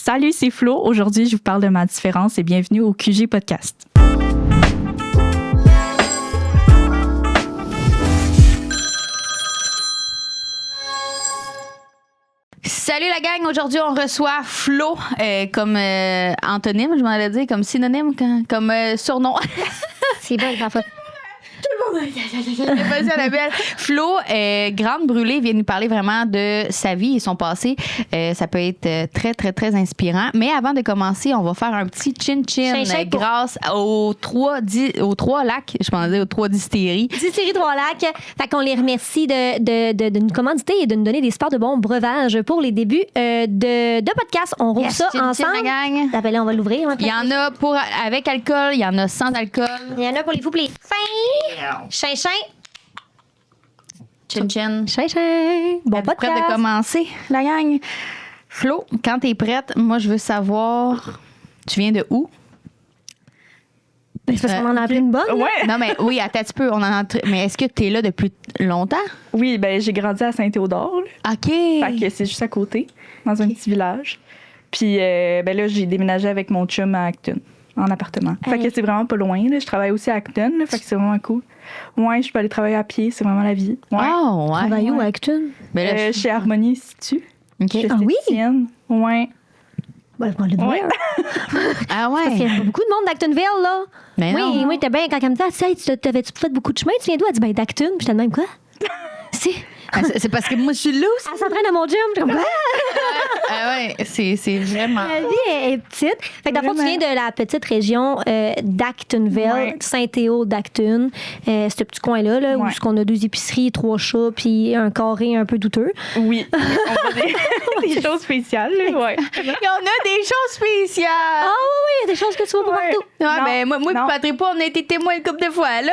Salut, c'est Flo. Aujourd'hui, je vous parle de ma différence et bienvenue au QG Podcast. Salut la gang, aujourd'hui on reçoit Flo comme antonyme, je m'en allais dire, comme synonyme, comme surnom. C'est bon, parfois. Vas-y, Annabelle. Flo, grande brûlée, vient nous parler vraiment de sa vie et son passé. Ça peut être très, très, très inspirant. Mais avant de commencer, on va faire un petit chin-chin grâce aux trois lacs, je m'en disais aux 3 distilleries. Distillerie Trois-Lacs. Fait qu'on les remercie de nous commanditer et de nous donner des super de bons breuvages pour les débuts de podcast. On roule ça ensemble. La gang. On va l'ouvrir. Il y en a pour avec alcool, il y en a sans alcool. Il y en a pour les fous, pour les fins. Chin-chin. Chin-chin. Chin-chin. Bon podcast. Prête de commencer, la gang? Flo, quand t'es prête, moi, je veux savoir, tu viens de où? C'est parce qu'on en a appris une bonne. Ouais. Non, mais oui, attends un petit peu. Mais est-ce que t'es là depuis longtemps? Oui, ben j'ai grandi à Saint-Théodore. Là. OK. Fait que c'est juste à côté, dans un petit village. Puis ben là, j'ai déménagé avec mon chum à Acton, en appartement. Fait que c'est vraiment pas loin. Là. Je travaille aussi à Acton, là, fait que c'est vraiment cool. Ouais, je peux aller travailler à pied, c'est vraiment la vie. Ouais. Oh, ouais. Travaille où, Acton? Ben là, Chez Harmonie Institut. OK. Ah oui? Ouais. Ben, on le doit. Ouais. Ah ouais. Parce qu'il y a beaucoup de monde d'Actonville, là. Mais oui, non. moi, t'es bien, quand elle me dit, hey, t'avais-tu fait beaucoup de chemin? Tu viens d'où? Elle dit, ben, d'Acton. Puis j'étais de même, quoi? C'est parce que moi, je suis loose. Elle s'entraîne à mon gym. Je suis comme, quoi? Ah ouais, c'est vraiment... La vie est petite. Fait que dans le fond, tu viens de la petite région d'Actonville, Saint-Théo d'Acton. Ce petit coin-là, là, où on a 2 épiceries, 3 chats, puis un carré un peu douteux. Oui. On a des choses spéciales. Là, ouais. Il y en a des choses spéciales. Ah oui, il y a des choses que tu vois pas partout. Non, mais moi et Patrick, on a été témoins une couple de fois. Là,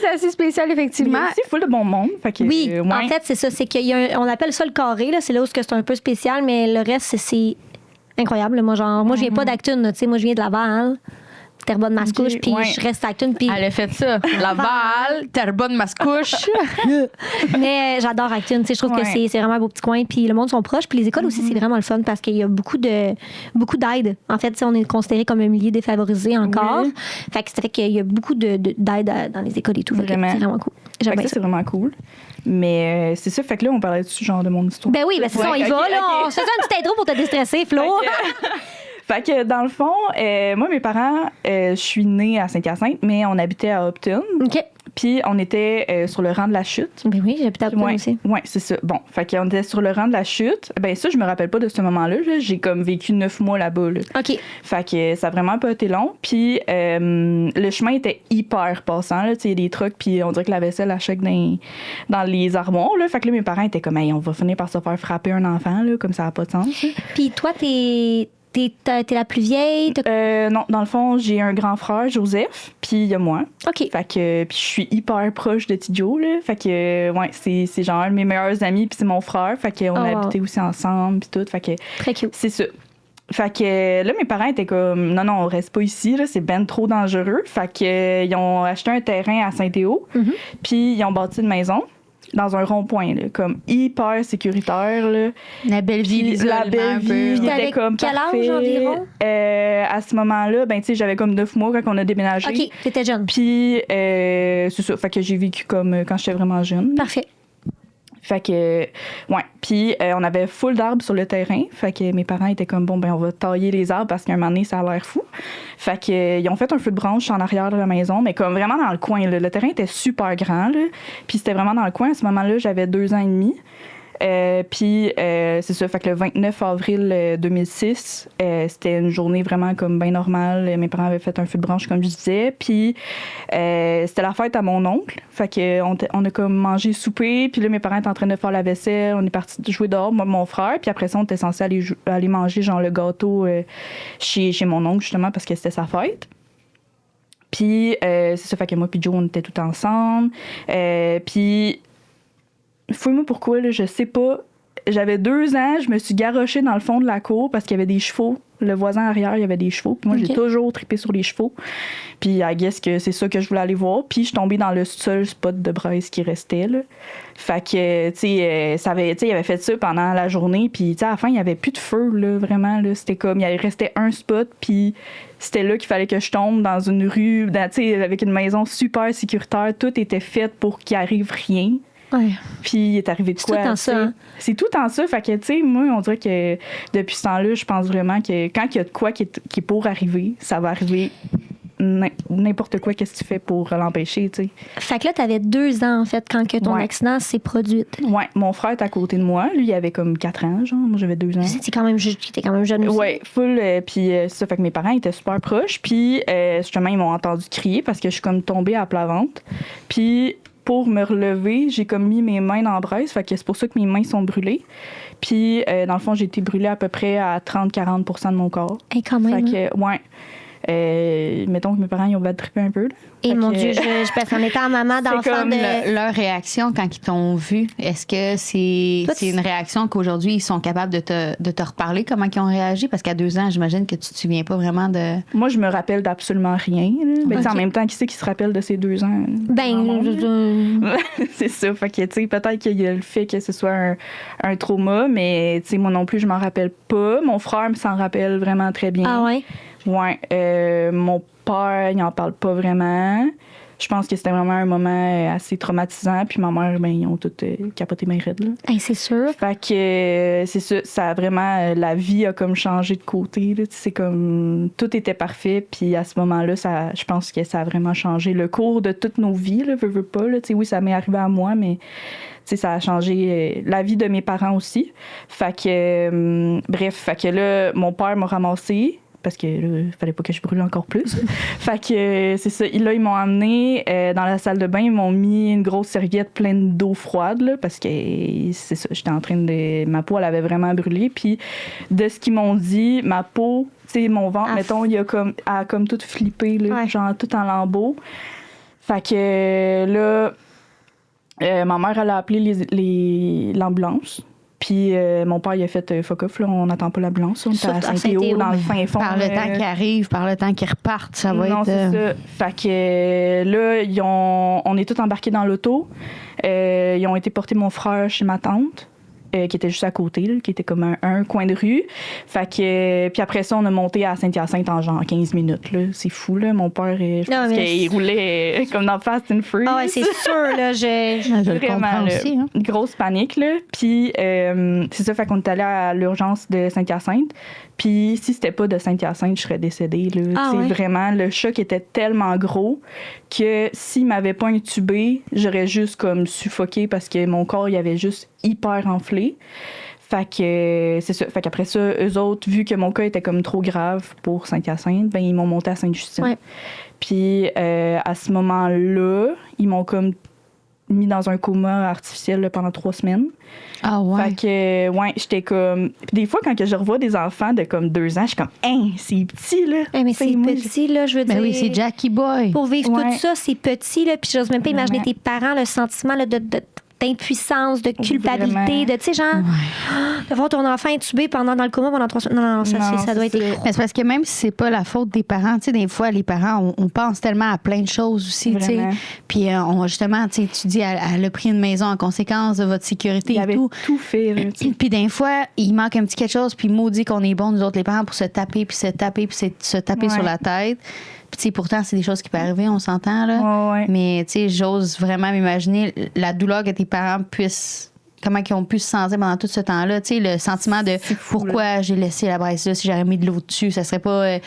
c'est assez spécial, effectivement. Mais aussi full de bon monde. Fait que, Oui, en fait, c'est ça. C'est qu'il y a on appelle ça le carré. Là, c'est là où c'est un peu spécial, mais le reste, c'est incroyable. Moi, je viens pas d'Acton. Moi, je viens de Laval, Terrebonne-Mascouche, puis je reste à Acton. Puis... Elle a fait ça. Laval, Terrebonne-Mascouche. Mais j'adore Acton. Je trouve que c'est vraiment un beau petit coin. Puis le monde sont proches. Puis les écoles aussi, c'est vraiment le fun parce qu'il y a beaucoup d'aide. En fait, on est considéré comme un milieu défavorisé encore. Oui. Fait que ça fait qu'il y a beaucoup d'aide dans les écoles et tout. Vraiment. C'est vraiment cool. J'aime bien ça. C'est vraiment cool. Mais c'est ça, fait que là, on parlait du genre de mon histoire. Ben oui, c'est ça, on y va. Là, on se fait une petite intro pour te déstresser, Flo. Fait que dans le fond, moi, mes parents, je suis née à Saint-Hyacinthe, mais on habitait à Upton. OK. Puis on était sur le rang de la chute. Ben oui, j'habitais à Upton aussi. Oui, c'est ça. Bon, fait qu'on était sur le rang de la chute. Ben ça, je me rappelle pas de ce moment-là. Là. J'ai comme vécu 9 mois là-bas. Là. OK. Fait que ça a vraiment pas été long. Puis le chemin était hyper passant. Il y a des trucks, puis on dirait que la vaisselle achète dans les armoires. Là. Fait que là, mes parents étaient comme, hey, on va finir par se faire frapper un enfant, là, comme ça n'a pas de sens. Puis toi, t'es la plus vieille? Non, dans le fond, j'ai un grand frère, Joseph, puis il y a moi. OK. Fait que puis je suis hyper proche de Tidjo, là. Fait que, ouais, c'est genre un de mes meilleurs amis, puis c'est mon frère. Fait qu'on a habité aussi ensemble, puis tout. Fait que... Très cute. C'est ça. Fait que là, mes parents étaient comme, non, on reste pas ici, là, c'est ben trop dangereux. Fait que ils ont acheté un terrain à Saint-Théo, puis ils ont bâti une maison dans un rond-point, là, comme hyper sécuritaire. Là. La belle vie, la belle vie, il était comme quel parfait. âge environ? À ce moment-là, ben, tu sais, j'avais comme 9 mois quand on a déménagé. OK, t'étais jeune. Puis, c'est ça, fait que j'ai vécu comme quand j'étais vraiment jeune. Parfait. Fait que, ouais. Puis, on avait full d'arbres sur le terrain. Fait que mes parents étaient comme, bon, ben, on va tailler les arbres parce qu'à un moment donné, ça a l'air fou. Fait que, ils ont fait un feu de branche en arrière de la maison, mais comme vraiment dans le coin. Là. Le terrain était super grand, là. Puis, c'était vraiment dans le coin. À ce moment-là, j'avais 2 ans et demi. Puis, c'est ça, fait que le 29 avril 2006, c'était une journée vraiment comme bien normale. Mes parents avaient fait un feu de branche, comme je disais. Puis, c'était la fête à mon oncle. Fait que on a comme mangé souper. Puis là, mes parents étaient en train de faire la vaisselle. On est partis jouer dehors, moi mon frère. Puis après ça, on était censé aller manger genre le gâteau chez mon oncle, justement, parce que c'était sa fête. Puis, c'est ça, fait que moi puis Joe, on était tout ensemble. Puis... Fouille-moi pourquoi, là, je sais pas. J'avais 2 ans, je me suis garochée dans le fond de la cour parce qu'il y avait des chevaux Le voisin arrière, il y avait des chevaux. Puis moi, j'ai toujours trippé sur les chevaux. Puis, I guess que c'est ça que je voulais aller voir. Puis, je suis tombée dans le seul spot de braise qui restait, là. Fait que, tu sais, il avait fait ça pendant la journée. Puis, tu sais, à la fin, il n'y avait plus de feu, là, vraiment, là. C'était comme, il restait un spot. Puis, c'était là qu'il fallait que je tombe dans une rue, tu sais, avec une maison super sécuritaire. Tout était fait pour qu'il arrive rien. Ouais. Puis il est arrivé de quoi? C'est tout en ça. Hein? C'est tout en ça. Fait que, tu sais, moi, on dirait que depuis ce temps-là, je pense vraiment que quand il y a de quoi qui est pour arriver, ça va arriver n'importe quoi, qu'est-ce que tu fais pour l'empêcher, tu sais. Fait que là, t'avais 2 ans, en fait, quand que ton accident s'est produit. Ouais, mon frère est à côté de moi. Lui, il avait comme 4 ans, genre. Moi, j'avais 2 ans. T'étais quand même jeune aussi. Ouais, full. Puis ça, fait que mes parents étaient super proches. Puis justement, ils m'ont entendu crier parce que je suis comme tombée à plat ventre. Puis pour me relever, j'ai comme mis mes mains dans la braise. Fait que c'est pour ça que mes mains sont brûlées. Puis, dans le fond, j'ai été brûlée à peu près à 30-40% de mon corps. Et quand même. Fait que, ouais. Mettons que mes parents, ils ont trippé un peu. Là. Et mon Dieu, je pense en étant maman d'enfant de... Leur réaction quand ils t'ont vu, est-ce que c'est une réaction qu'aujourd'hui, ils sont capables de te reparler, comment ils ont réagi? Parce qu'à 2 ans, j'imagine que tu te souviens pas vraiment de... Moi, je me rappelle d'absolument rien. Mais en même temps, qui c'est qui se rappelle de ces 2 ans? C'est ça. Fait que, tu sais, peut-être qu'il y a le fait que ce soit un trauma, mais, tu sais, moi non plus, je m'en rappelle pas. Mon frère s'en rappelle vraiment très bien. Ah ouais? Ouais. Mon père, il n'en parle pas vraiment. Je pense que c'était vraiment un moment assez traumatisant. Puis ma mère, ben, ils ont tout capoté mes raides, là. Hey, c'est sûr. Fait que c'est ça. Ça a vraiment... la vie a comme changé de côté, là. C'est comme... Tout était parfait. Puis à ce moment-là, je pense que ça a vraiment changé le cours de toutes nos vies, là. Veux pas, là. Oui, ça m'est arrivé à moi, mais... T'sais, ça a changé la vie de mes parents aussi. Fait que... bref, fait que là, mon père m'a ramassée. Parce que là, il fallait pas que je brûle encore plus. Fait que c'est ça. Là, ils m'ont emmené dans la salle de bain. Ils m'ont mis une grosse serviette pleine d'eau froide, là, parce que c'est ça. J'étais en train de... Ma peau, elle avait vraiment brûlé. Puis de ce qu'ils m'ont dit, ma peau, tu sais, mon ventre, mettons, il a comme tout flippé, là, genre tout en lambeaux. Fait que là, ma mère, elle a appelé l'ambulance. Puis mon père, il a fait fuck off, là, on n'attend pas l'ambulance. On était à Saint-Théo, dans le fin fond. Par le temps qu'ils arrivent, par le temps qu'ils repartent, ça va être... Non, c'est ça. Fait que là, on est tous embarqués dans l'auto. Ils ont été porter mon frère chez ma tante. Qui était juste à côté, là, qui était comme un coin de rue. Fait que, puis après ça, on a monté à Saint-Hyacinthe en genre 15 minutes. Là. C'est fou, là. Mon père, je pense qu'il roulait comme dans Fast and Furious. Ah ouais, c'est sûr, là. Je le comprends aussi. Hein. Une grosse panique, là. Puis c'est ça, fait qu'on est allé à l'urgence de Saint-Hyacinthe. Puis si c'était pas de Saint-Hyacinthe, je serais décédée, là. Ah, ouais. Vraiment, le choc était tellement gros que s'il m'avait pas intubé, j'aurais juste comme suffoqué parce que mon corps, il avait juste hyper enflé. Fait que c'est ça. Fait qu'après ça, eux autres, vu que mon cas était comme trop grave pour Saint-Hyacinthe, ben ils m'ont monté à Sainte-Justine. Ouais. Puis à ce moment-là, ils m'ont comme mis dans un coma artificiel là, pendant 3 semaines. Ah ouais. Fait que, ouais, j'étais comme... Puis des fois, quand que je revois des enfants de comme 2 ans, je suis comme, hein, c'est petit, là. Mais c'est petit, là, je veux dire. Ben oui, c'est Jackie Boy. Pour vivre tout ça, c'est petit, là. Puis j'ose même pas imaginer tes parents, le sentiment là, d'impuissance, de culpabilité, de, tu sais, genre, de voir ton enfant intubé dans le coma pendant 3 semaines. Non, ça doit être... Mais c'est parce que même si c'est pas la faute des parents, tu sais, des fois, les parents, on pense tellement à plein de choses aussi, tu sais. Puis justement, tu sais, tu dis, elle a pris une maison en conséquence de votre sécurité et tout. Tout fait, là, puis des fois, il manque un petit quelque chose, puis maudit qu'on est bon, nous autres, les parents, pour se taper sur la tête. Puis, tu sais, pourtant, c'est des choses qui peuvent arriver, on s'entend, là. Ouais. Mais, tu sais, j'ose vraiment m'imaginer la douleur que tes parents comment ils ont pu se sentir pendant tout ce temps-là. Tu sais, le sentiment de pourquoi j'ai laissé la braise là, si j'avais mis de l'eau dessus, ça serait pas...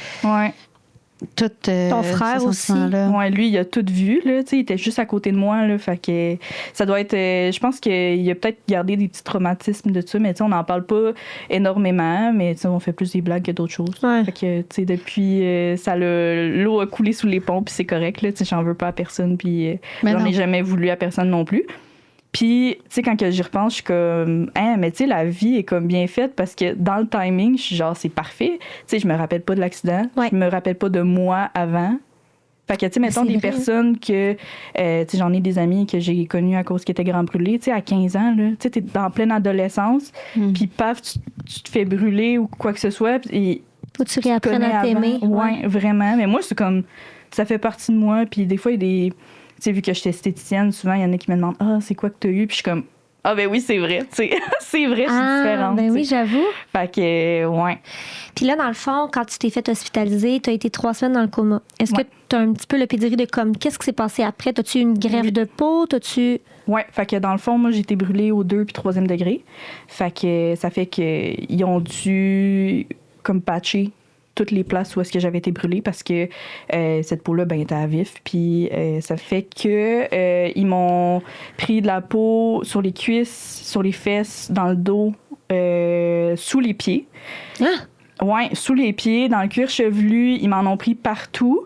Tout, ton frère aussi. Ouais, lui, il a tout vu, là, il était juste à côté de moi, là, fait que ça doit être... je pense qu'il a peut-être gardé des petits traumatismes de ça, mais on n'en parle pas énormément, mais on fait plus des blagues que d'autres choses. Ouais. Fait que, depuis, l'eau a coulé sous les ponts, puis c'est correct, là, j'en veux pas à personne, puis j'en ai jamais voulu à personne non plus. Puis, tu sais, quand que j'y repense, je suis comme, mais tu sais, la vie est comme bien faite parce que dans le timing, je suis genre, c'est parfait. Tu sais, je me rappelle pas de l'accident. Ouais. Je me rappelle pas de moi avant. Fait que, tu sais, mettons des personnes que, tu sais, j'en ai des amis que j'ai connus à cause qu'ils étaient grands brûlés, tu sais, à 15 ans, là, tu sais, t'es en pleine adolescence, puis paf, tu te fais brûler ou quoi que ce soit, et Faut que tu réapprennes à t'aimer. Ouais, vraiment. Mais moi, c'est comme, ça fait partie de moi. Puis des fois, il y a des, tu sais, vu que je suis esthéticienne, souvent, il y en a qui me demandent, c'est quoi que t'as eu? Puis je suis comme, ben oui, c'est vrai, tu sais. C'est vrai, je suis différente. Ben oui, j'avoue. Fait que, ouais. Puis là, dans le fond, quand tu t'es fait hospitaliser, tu as été 3 semaines dans le coma. Est-ce que tu as un petit peu le pédigree de comme, qu'est-ce qui s'est passé après? T'as-tu une greffe de peau? Ouais, fait que dans le fond, moi, j'ai été brûlée au 2 puis 3e degré. Fait que ça fait qu'ils ont dû, comme, patcher toutes les places où est-ce que j'avais été brûlée parce que cette peau-là, ben, était à vif. Puis ça fait que ils m'ont pris de la peau sur les cuisses, sur les fesses, dans le dos, sous les pieds. Ouais, sous les pieds, dans le cuir chevelu, ils m'en ont pris partout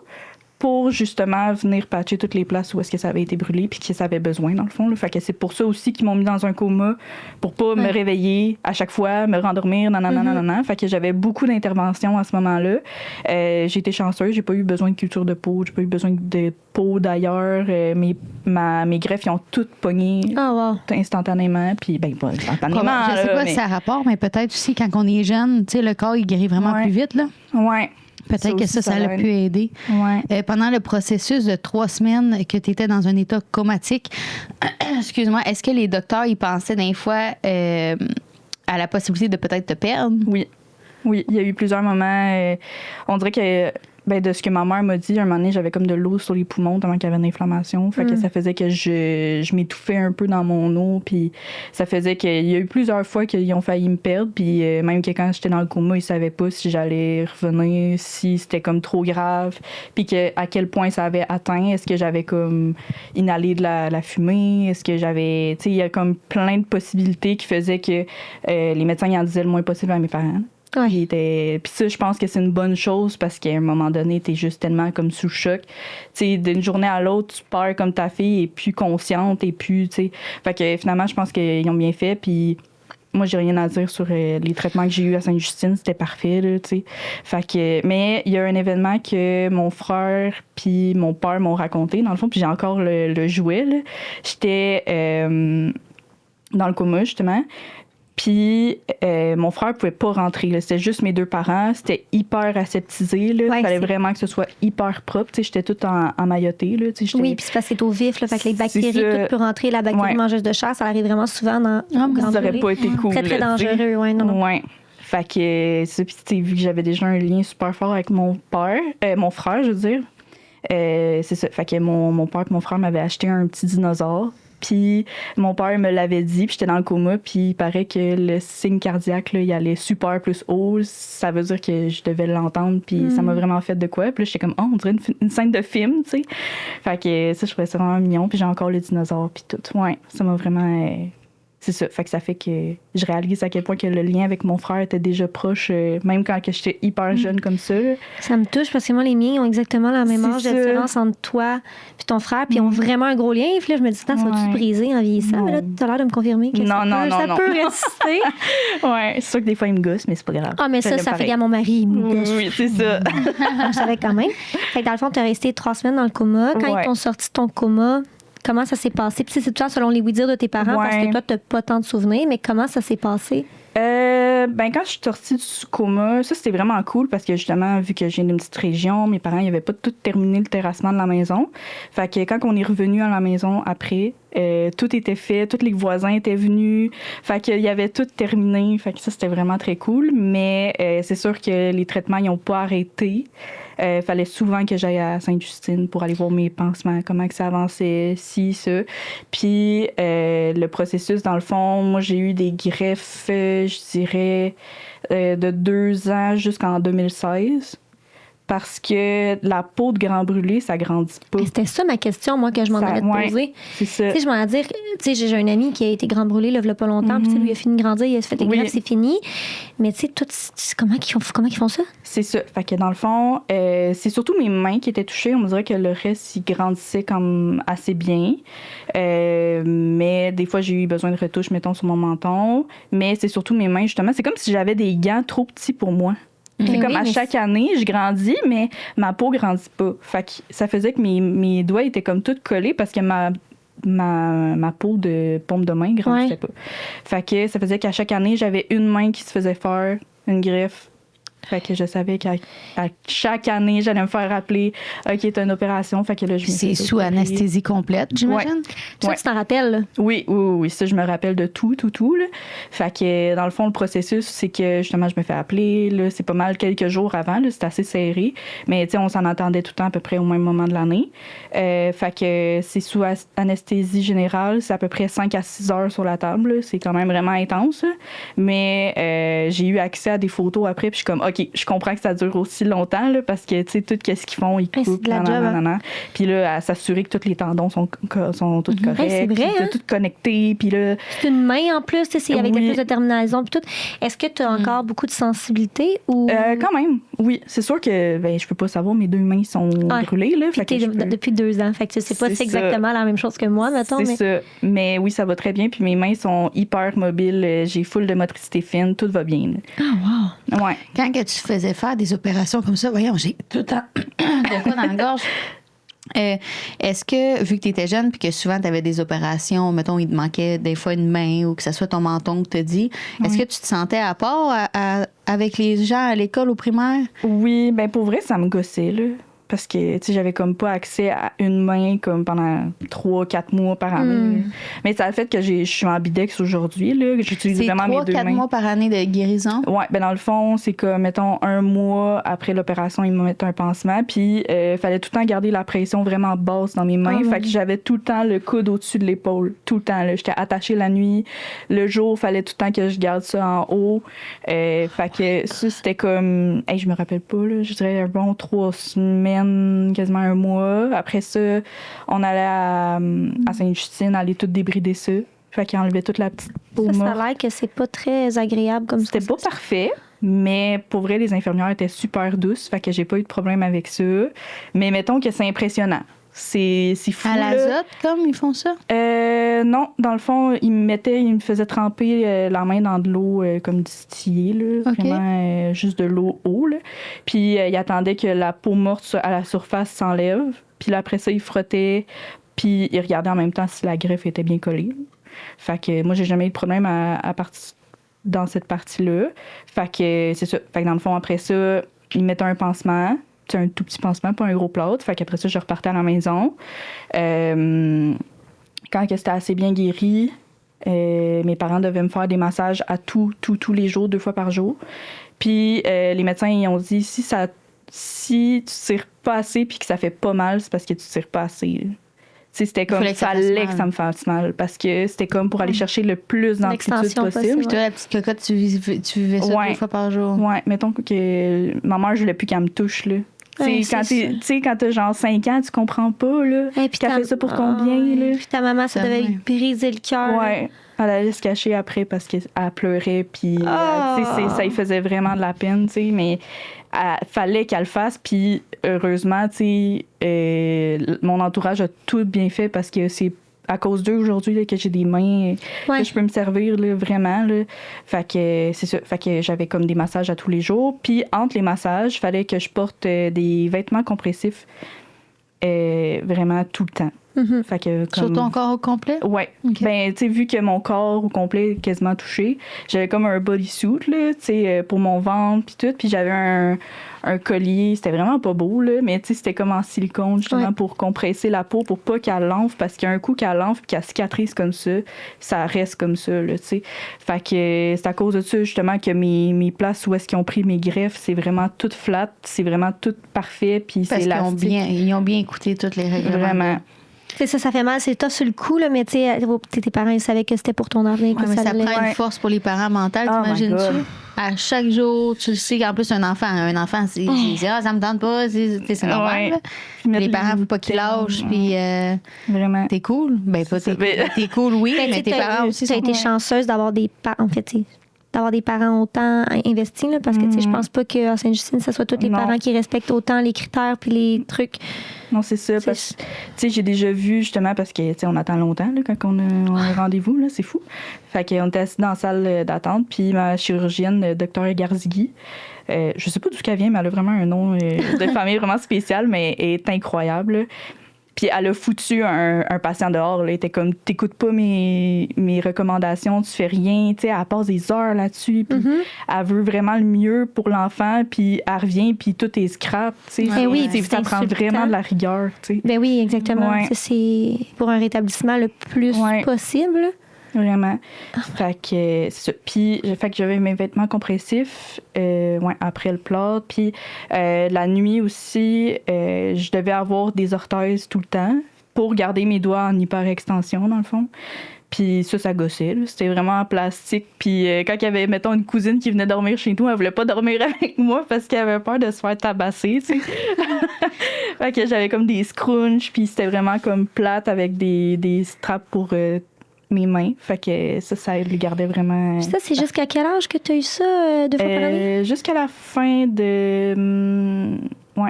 pour justement venir patcher toutes les places où est-ce que ça avait été brûlé puis que ça avait besoin, dans le fond. Là. Fait que c'est pour ça aussi qu'ils m'ont mis dans un coma, pour pas me réveiller à chaque fois, me rendormir, nanana. Fait que j'avais beaucoup d'interventions à ce moment-là. J'ai été chanceuse, j'ai pas eu besoin de culture de peau, j'ai pas eu besoin de peau d'ailleurs. Mes greffes, ils ont toutes pogné instantanément. Puis, ben, pas instantanément. Je sais pas si ça a rapport, mais peut-être aussi quand on est jeune, tu sais, le corps, il guérit vraiment plus vite, là. Ouais. Peut-être que ça a pu aider. Ouais. Pendant le processus de 3 semaines que tu étais dans un état comatique, excuse-moi, est-ce que les docteurs, ils pensaient des fois à la possibilité de peut-être te perdre? Oui, il y a eu plusieurs moments. On dirait que, de ce que ma mère m'a dit, un moment donné, j'avais comme de l'eau sur les poumons tellement qu'il y avait une inflammation. Fait que ça faisait que je m'étouffais un peu dans mon eau. Puis ça faisait qu'il y a eu plusieurs fois qu'ils ont failli me perdre. Puis même que quand j'étais dans le coma, ils savaient pas si j'allais revenir, si c'était comme trop grave. Puis à quel point ça avait atteint. Est-ce que j'avais comme inhalé de la fumée? Est-ce que j'avais... Tu sais, il y a comme plein de possibilités qui faisaient que les médecins ils en disaient le moins possible à mes parents. Puis ça, je pense que c'est une bonne chose parce qu'à un moment donné, t'es juste tellement comme sous choc. Tu sais, d'une journée à l'autre, tu perds comme ta fille est plus consciente et plus, tu sais. Fait que finalement, je pense qu'ils ont bien fait. Puis moi, j'ai rien à dire sur les traitements que j'ai eus à Sainte-Justine. C'était parfait, là, tu sais. Fait que, mais il y a un événement que mon frère puis mon père m'ont raconté, dans le fond, puis j'ai encore le jouet, là. J'étais dans le coma, justement. Puis mon frère pouvait pas rentrer. Là. C'était juste mes 2 parents. C'était hyper aseptisé. Il fallait vraiment que ce soit hyper propre. T'sais, j'étais toute en maillotée. Là. Oui, puis c'est parce que c'est au vif. Là, fait que les bactéries, tout peut rentrer. La bactérie mangeuse de chair, ça arrive vraiment souvent dans ça aurait pas été cool. Très, très dangereux. Ouais. Fait que ça, puis vu que j'avais déjà un lien super fort avec mon frère, je veux dire. C'est ça. Fait que mon père et mon frère m'avaient acheté un petit dinosaure. Puis mon père me l'avait dit, puis j'étais dans le coma, puis il paraît que le signe cardiaque, là, il allait super plus haut. Ça veut dire que je devais l'entendre, puis ça m'a vraiment fait de quoi. Puis là, j'étais comme, on dirait une scène de film, tu sais. Fait que ça, je trouvais ça vraiment mignon, puis j'ai encore le dinosaure, puis tout. Ouais, ça m'a vraiment... c'est ça. Fait que ça fait que je réalise à quel point que le lien avec mon frère était déjà proche, même quand que j'étais hyper jeune comme ça. Ça me touche parce que moi, les miens ont exactement la même âge de différence entre toi et ton frère, puis ils ont vraiment un gros lien. Puis là, je me dis, ça va-tu briser en vieillissant? Mais là, tu as l'air de me confirmer que ça peut résister. Ouais, c'est sûr que des fois, il me gosse, mais c'est pas grave. Ah, mais ça fait à mon mari. Il me gosse. Oui, c'est ça. Je savais quand même. Fait que dans le fond, tu as resté 3 semaines dans le coma. Quand ils t'ont sorti de ton coma, comment ça s'est passé? Puis c'est tout ça selon les oui-dire de tes parents, parce que toi, tu n'as pas tant de souvenirs, mais comment ça s'est passé? Quand je suis sortie du coma, ça, c'était vraiment cool parce que justement, vu que j'ai une petite région, mes parents, ils n'avaient pas tout terminé le terrassement de la maison. Fait que quand on est revenu à la maison après, tout était fait, tous les voisins étaient venus. Fait qu'il y avait tout terminé. Fait que ça, c'était vraiment très cool. Mais c'est sûr que les traitements, ils n'ont pas arrêté. Fallait souvent que j'aille à Sainte-Justine pour aller voir mes pansements, comment que ça avançait, ça. Puis le processus, dans le fond, moi, j'ai eu des greffes, je dirais, de 2 ans jusqu'en 2016. Parce que la peau de grand brûlé, ça grandit pas. C'était ça ma question, moi, que je m'en allais te poser. C'est ça. Tu sais, je m'en allais dire, tu sais, j'ai un ami qui a été grand brûlé, là, il y a pas longtemps, puis lui, il a fini de grandir, il a fait des greffes, c'est fini. Mais tu sais, comment ils font ça? C'est ça. Fait que dans le fond, c'est surtout mes mains qui étaient touchées. On me dirait que le reste, il grandissait comme assez bien. Mais des fois, j'ai eu besoin de retouches, mettons, sur mon menton. Mais c'est surtout mes mains, justement. C'est comme si j'avais des gants trop petits pour moi. C'est comme à chaque année, je grandis, mais ma peau grandit pas. Fait que ça faisait que mes doigts étaient comme tous collés parce que ma peau de paume de main grandissait pas. Fait que ça faisait qu'à chaque année, j'avais une main qui se faisait faire une greffe. Fait que je savais qu'à chaque année, j'allais me faire rappeler, OK, t'as une opération. Fait que là, je me C'est sous anesthésie complète, j'imagine? Ça, tu t'en rappelles, là? Oui. Ça, je me rappelle de tout, là. Fait que, dans le fond, le processus, c'est que, justement, je me fais appeler, là. C'est pas mal quelques jours avant, là. C'est assez serré. Mais, tu sais, on s'en entendait tout le temps à peu près au même moment de l'année. Fait que c'est sous anesthésie générale. C'est à peu près 5 à 6 heures sur la table, là. C'est quand même vraiment intense, là. Mais j'ai eu accès à des photos après, puis je suis comme, OK, je comprends que ça dure aussi longtemps, là, parce que, tu sais, tout ce qu'ils font, ils coupent, puis là, à s'assurer que tous les tendons sont tous corrects, c'est vrai, hein? tout connecté, puis là... C'est une main en plus, c'est avec des plus de terminaison, puis tout. Est-ce que tu as encore beaucoup de sensibilité ou... Quand même, oui. C'est sûr que, je peux pas savoir, mes 2 mains sont brûlées, là. Depuis 2 ans, fait que tu sais pas si c'est exactement la même chose que moi, mettons. C'est ça. Mais oui, ça va très bien, puis mes mains sont hyper mobiles, j'ai full de motricité fine, tout va bien, là. Ah, wow! Ouais. Quand que tu faisais faire des opérations comme ça, voyons, j'ai tout le temps de quoi dans la gorge. Est-ce que, vu que tu étais jeune puis que souvent tu avais des opérations, mettons, il te manquait des fois une main ou que ce soit ton menton que tu dit, est-ce que tu te sentais à part avec les gens à l'école au primaire? Oui, pour vrai, ça me gossait, là. Parce que, tu sais, j'avais comme pas accès à une main comme pendant 3-4 mois par année. Mais ça a fait que je suis en bidex aujourd'hui, là. J'utilise vraiment mes 2 mains. 3-4 mois par année de guérison? Ouais, dans le fond, c'est que, mettons, 1 mois après l'opération, ils me mettent un pansement. Puis, fallait tout le temps garder la pression vraiment basse dans mes mains. Fait que j'avais tout le temps le coude au-dessus de l'épaule. Tout le temps, là. J'étais attachée la nuit. Le jour, fallait tout le temps que je garde ça en haut. Fait que ça, c'était comme... je me rappelle pas, là. Je dirais un bon 3 semaines, quasiment 1 mois. Après ça, on allait à Sainte-Justine, aller tout débrider ça. Fait qu'il enlevait toute la petite peau morte. Ça a l'air que c'est pas très agréable comme ça. C'était pas parfait, mais pour vrai, les infirmières étaient super douces. Fait que j'ai pas eu de problème avec ça. Mais mettons que c'est impressionnant. C'est fou, à l'azote, comme ils font ça? Non, dans le fond, ils me faisaient tremper la main dans de l'eau comme distillée, là, vraiment juste de l'eau haut. Là. Puis ils attendaient que la peau morte à la surface s'enlève. Puis là, après ça, ils frottaient. Puis ils regardaient en même temps si la greffe était bien collée. Fait que moi, j'ai jamais eu de problème dans cette partie-là. Fait que c'est ça. Fait que dans le fond, après ça, ils mettaient un pansement. C'est un tout petit pansement, pas un gros plâtre. Fait qu'après ça, je repartais à la maison. Quand c'était assez bien guéri, mes parents devaient me faire des massages à tous les jours, 2 fois par jour. Puis les médecins, ils ont dit, si tu tires pas assez puis que ça fait pas mal, c'est parce que tu tires pas assez. C'était comme, fallait que ça me fasse mal. Parce que c'était comme pour aller chercher le plus d'amplitude possible. Puis toi, la petite cocotte, tu vivais ça 2 fois par jour. Ouais, mettons que ma mère, je voulais plus qu'elle me touche, là. Quand t'as genre 5 ans, tu comprends pas, là. Puis t'as fait ça pour combien, là? Puis ta maman, ça devait lui briser le cœur. Ouais. Elle allait se cacher après parce qu'elle pleurait, puis ça lui faisait vraiment de la peine, tu sais, mais fallait qu'elle le fasse, puis heureusement, tu sais, mon entourage a tout bien fait parce que c'est à cause d'eux aujourd'hui là, que j'ai des mains que je peux me servir là, vraiment. Là. Fait que c'est ça. Fait que j'avais comme des massages à tous les jours. Puis entre les massages, il fallait que je porte des vêtements compressifs vraiment tout le temps. Mm-hmm. Fait que, sur ton corps au complet? Oui. Okay. Tu sais, vu que mon corps au complet est quasiment touché, j'avais comme un bodysuit, là, tu sais, pour mon ventre, puis tout. Puis j'avais un collier. C'était vraiment pas beau, là, mais tu sais, c'était comme en silicone, justement, pour compresser la peau, pour pas qu'elle l'enfle, parce qu'il y a un coup qu'elle l'enfle, puis qu'elle cicatrise comme ça reste comme ça, là, tu sais. Fait que c'est à cause de ça, justement, que mes places où est-ce qu'ils ont pris mes greffes, c'est vraiment tout flat, c'est vraiment tout parfait, puis c'est élastique. Ils ont bien écouté toutes les règles. Vraiment. Ça fait mal, c'est tough sur le coup, là, mais tes parents, ils savaient que c'était pour ton avenir. Mais ça prend une force pour les parents mentales, t'imagines-tu? À chaque jour, tu le sais qu'en plus, un enfant, c'est ça me tente pas, c'est normal. Ouais. Les parents ne veulent pas qu'ils lâchent, puis vraiment. T'es cool. T'es cool, oui, mais tes parents aussi sont... Tu as été chanceuse d'avoir des parents, en fait, d'avoir des parents autant investis, là, parce que je pense pas qu'à Sainte-Justine, ce soit tous les parents qui respectent autant les critères puis les trucs. Non, c'est ça. Parce que j'ai déjà vu, justement, parce que on attend longtemps là, quand on a un rendez-vous, là, c'est fou. Fait qu'on était assis dans la salle d'attente, puis ma chirurgienne, Dr. Garzigui, je sais pas d'où qu'elle vient, mais elle a vraiment un nom de famille vraiment spécial, mais elle est incroyable. Puis elle a foutu un patient dehors. Là. Elle était comme, t'écoutes pas mes recommandations, tu fais rien. Tu sais, elle passe des heures là-dessus. Puis elle veut vraiment le mieux pour l'enfant. Puis elle revient, puis tout est scrap. Tu sais, oui, ça prend vraiment de la rigueur. Tu sais. Ben oui, exactement. Ouais. Ça, c'est pour un rétablissement le plus possible. Vraiment. Fait que c'est ça. Puis, fait que j'avais mes vêtements compressifs après le plâtre. Puis, la nuit aussi, je devais avoir des orthèses tout le temps pour garder mes doigts en hyperextension, dans le fond. Puis ça gossait. Là. C'était vraiment en plastique. Puis quand il y avait, mettons, une cousine qui venait dormir chez nous, elle voulait pas dormir avec moi parce qu'elle avait peur de se faire tabasser, tu sais. Fait que j'avais comme des scrunchs, puis c'était vraiment comme plate avec des straps pour... mes mains. Fait que ça le gardait vraiment... Ça, c'est jusqu'à quel âge que tu as eu ça 2 fois par année? Jusqu'à la fin de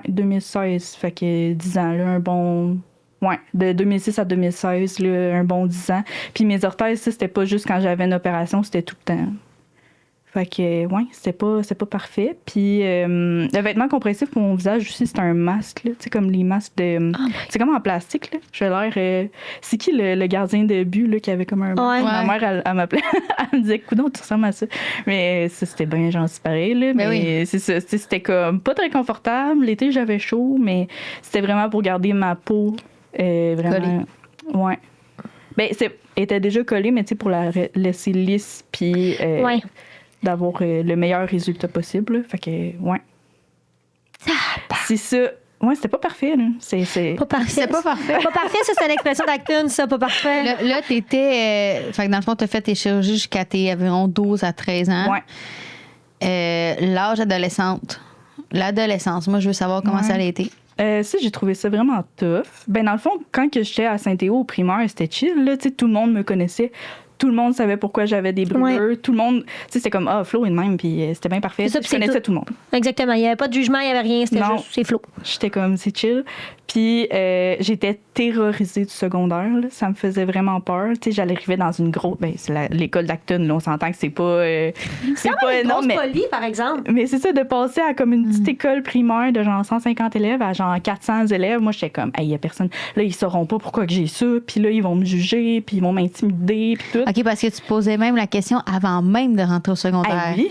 2016. Fait que 10 ans, là, un bon... Ouais, de 2006 à 2016, là, un bon 10 ans. Puis mes orthèses, ça, c'était pas juste quand j'avais une opération, c'était tout le temps. Fait que, c'était pas parfait. Puis, le vêtement compressif pour mon visage aussi, c'est un masque, là. Tu sais, comme les masques de... c'est comme en plastique, là. J'ai l'air... c'est qui le gardien de but, là, qui avait comme un... Ouais. Ma mère, elle m'appelait... elle me disait, coudonc, tu ressembles à ça. Mais ça, c'était bien gentil pareil, là. Mais c'est ça. C'était comme pas très confortable. L'été, j'avais chaud, mais c'était vraiment pour garder ma peau vraiment... Collée. Ouais. Ben, elle était déjà collée, mais tu sais, pour la laisser lisse, puis... d'avoir le meilleur résultat possible. Fait que, c'est ça. Ouais, c'était pas parfait, là. Pas parfait. C'est pas parfait. Pas parfait, ça, c'est l'expression d'Acton, ça, pas parfait. Là, t'étais... fait que dans le fond, t'as fait tes chirurgies jusqu'à tes environ 12 à 13 ans. Ouais. L'âge adolescente. L'adolescence, moi, je veux savoir comment ça a été. Ça, j'ai trouvé ça vraiment tough. Ben, dans le fond, quand que j'étais à Saint-Théo au primaire, c'était chill, là. Tu sais, tout le monde me connaissait. Tout le monde savait pourquoi j'avais des brûlures. Ouais. Tout le monde, tu sais, c'était comme, Flo est de même, puis c'était bien parfait. Je connaissais tout le monde. Exactement. Il n'y avait pas de jugement, il n'y avait rien. C'était juste, c'est Flo. J'étais comme, c'est chill. Puis j'étais terrorisée du secondaire. Là. Ça me faisait vraiment peur. Tu sais, j'arrivais dans une grosse... Ben, c'est l'école d'Acton, là. On s'entend que c'est pas... c'est pas énorme, mais... Poly, par exemple. Mais c'est ça, de passer à comme une petite école primaire de genre 150 élèves à genre 400 élèves. Moi, j'étais comme, il y a personne... Là, ils sauront pas pourquoi que j'ai ça. Puis là, ils vont me juger, puis ils vont m'intimider, puis tout. OK, parce que tu posais même la question avant même de rentrer au secondaire. Oui,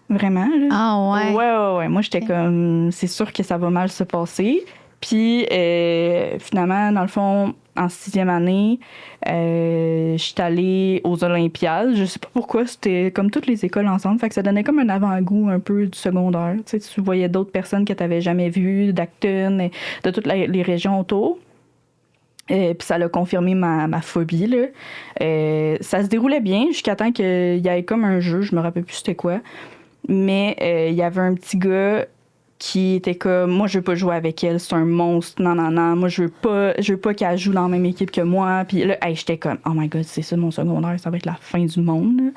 vraiment. Là. Ah ouais? Ouais. Moi, j'étais comme, c'est sûr que ça va mal se passer. Puis, finalement, dans le fond, en 6e année, je suis allée aux Olympiades. Je sais pas pourquoi, c'était comme toutes les écoles ensemble. Fait que ça donnait comme un avant-goût un peu du secondaire. Tu sais, tu voyais d'autres personnes que tu n'avais jamais vues, d'Acton, de toutes les régions autour. Puis ça l'a confirmé ma phobie, là. Ça se déroulait bien jusqu'à temps qu'il y ait comme un jeu, je me rappelle plus c'était quoi. Mais il y avait un petit gars qui était comme, moi, je veux pas jouer avec elle, c'est un monstre, non. Moi, je veux pas qu'elle joue dans la même équipe que moi. Puis là, j'étais comme, oh my God, c'est ça mon secondaire, ça va être la fin du monde, là.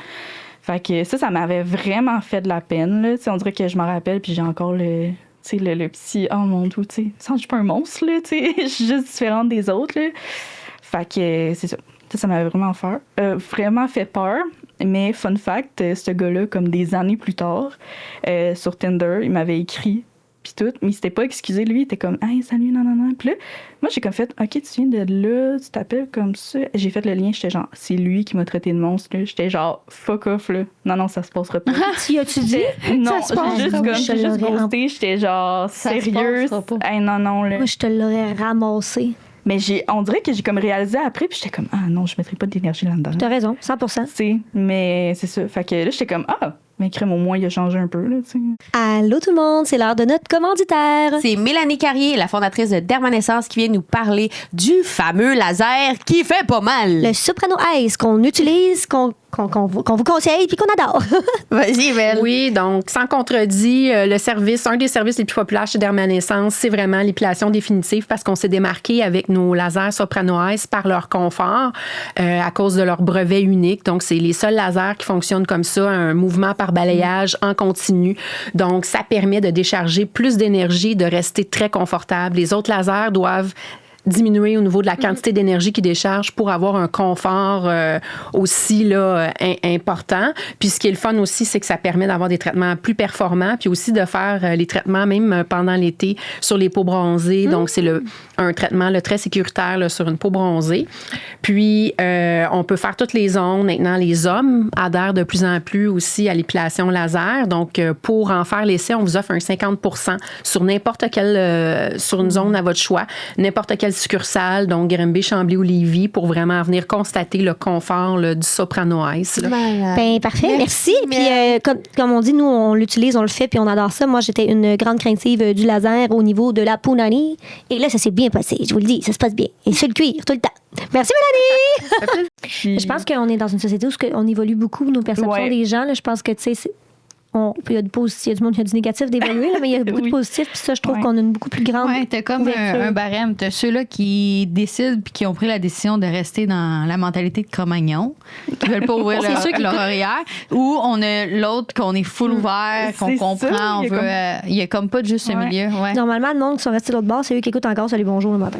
Fait que ça m'avait vraiment fait de la peine, là. T'sais, on dirait que je m'en rappelle, puis j'ai encore le petit, oh mon Dieu, tu sais, je suis pas un monstre, là, tu sais, je suis juste différente des autres, là. Fait que c'est ça. Ça m'avait vraiment fait peur. Mais fun fact, ce gars-là, comme des années plus tard, sur Tinder, il m'avait écrit, puis tout, mais il s'était pas excusé. Lui, il était comme, hey, salut, non. Puis là, moi, j'ai comme fait, OK, tu viens de là, tu t'appelles comme ça. J'ai fait le lien, j'étais genre, c'est lui qui m'a traité de monstre, là. J'étais genre, fuck off, là. Non, ça se passera pas. Tu as-tu dit? Non, j'ai juste ghosté, j'étais genre, sérieuse. Hey, non, là. Moi, je te l'aurais ramassé. Mais on dirait que j'ai comme réalisé après, puis j'étais comme, non, je mettrais pas d'énergie là-dedans. Tu as raison, 100%. Mais c'est ça. Fait que là, j'étais comme, mais crème, au moins, il a changé un peu, là, tu sais. Allô tout le monde, c'est l'heure de notre commanditaire. C'est Mélanie Carrier, la fondatrice de Dermanescence, qui vient nous parler du fameux laser qui fait pas mal. Le Soprano Ice qu'on utilise, qu'on vous conseille puis qu'on adore. Vas-y, Mel. Oui, donc, sans contredit, un des services les plus populaires chez Dermanescence, c'est vraiment l'épilation définitive parce qu'on s'est démarqué avec nos lasers Soprano Ice par leur confort à cause de leur brevet unique. Donc, c'est les seuls lasers qui fonctionnent comme ça, un mouvement par balayage en continu. Donc, ça permet de décharger plus d'énergie, de rester très confortable. Les autres lasers doivent diminuer au niveau de la quantité d'énergie qu'ils déchargent pour avoir un confort aussi là, important. Puis ce qui est le fun aussi, c'est que ça permet d'avoir des traitements plus performants, puis aussi de faire les traitements même pendant l'été sur les peaux bronzées. Donc, c'est un traitement là, très sécuritaire là, sur une peau bronzée. Puis, on peut faire toutes les zones. Maintenant, les hommes adhèrent de plus en plus aussi à l'épilation laser. Donc, pour en faire l'essai, on vous offre un 50 sur n'importe quelle, sur une zone à votre choix, n'importe quelle succursale, donc Granby, Chambly ou Lévis, pour vraiment venir constater le confort là, du Soprano Ice. Là. Ben, parfait, merci. Puis, comme on dit, nous, on l'utilise, on le fait, puis on adore ça. Moi, j'étais une grande craintive du laser au niveau de la punani. Et là, ça s'est bien passé, je vous le dis, ça se passe bien. Et sur le cuir, tout le temps. Merci, Mélanie! Puis, Je pense qu'on est dans une société où on évolue beaucoup, nos perceptions des gens. Là, je pense que, tu sais, il y a du monde qui a du négatif d'évoluer, là, mais il y a beaucoup de positifs. Puis ça, je trouve qu'on a une beaucoup plus grande. Oui, t'as comme un barème. T'as ceux-là qui décident puis qui ont pris la décision de rester dans la mentalité de Cro-Magnon, qui veulent pas ouvrir leur horaire. Ou on a l'autre qu'on est full ouvert, qu'on comprend. Il y a comme pas de juste milieu. Ouais. Normalement, le monde qui sont restés de l'autre bord, c'est eux qui écoutent encore Salut Bonjour le matin.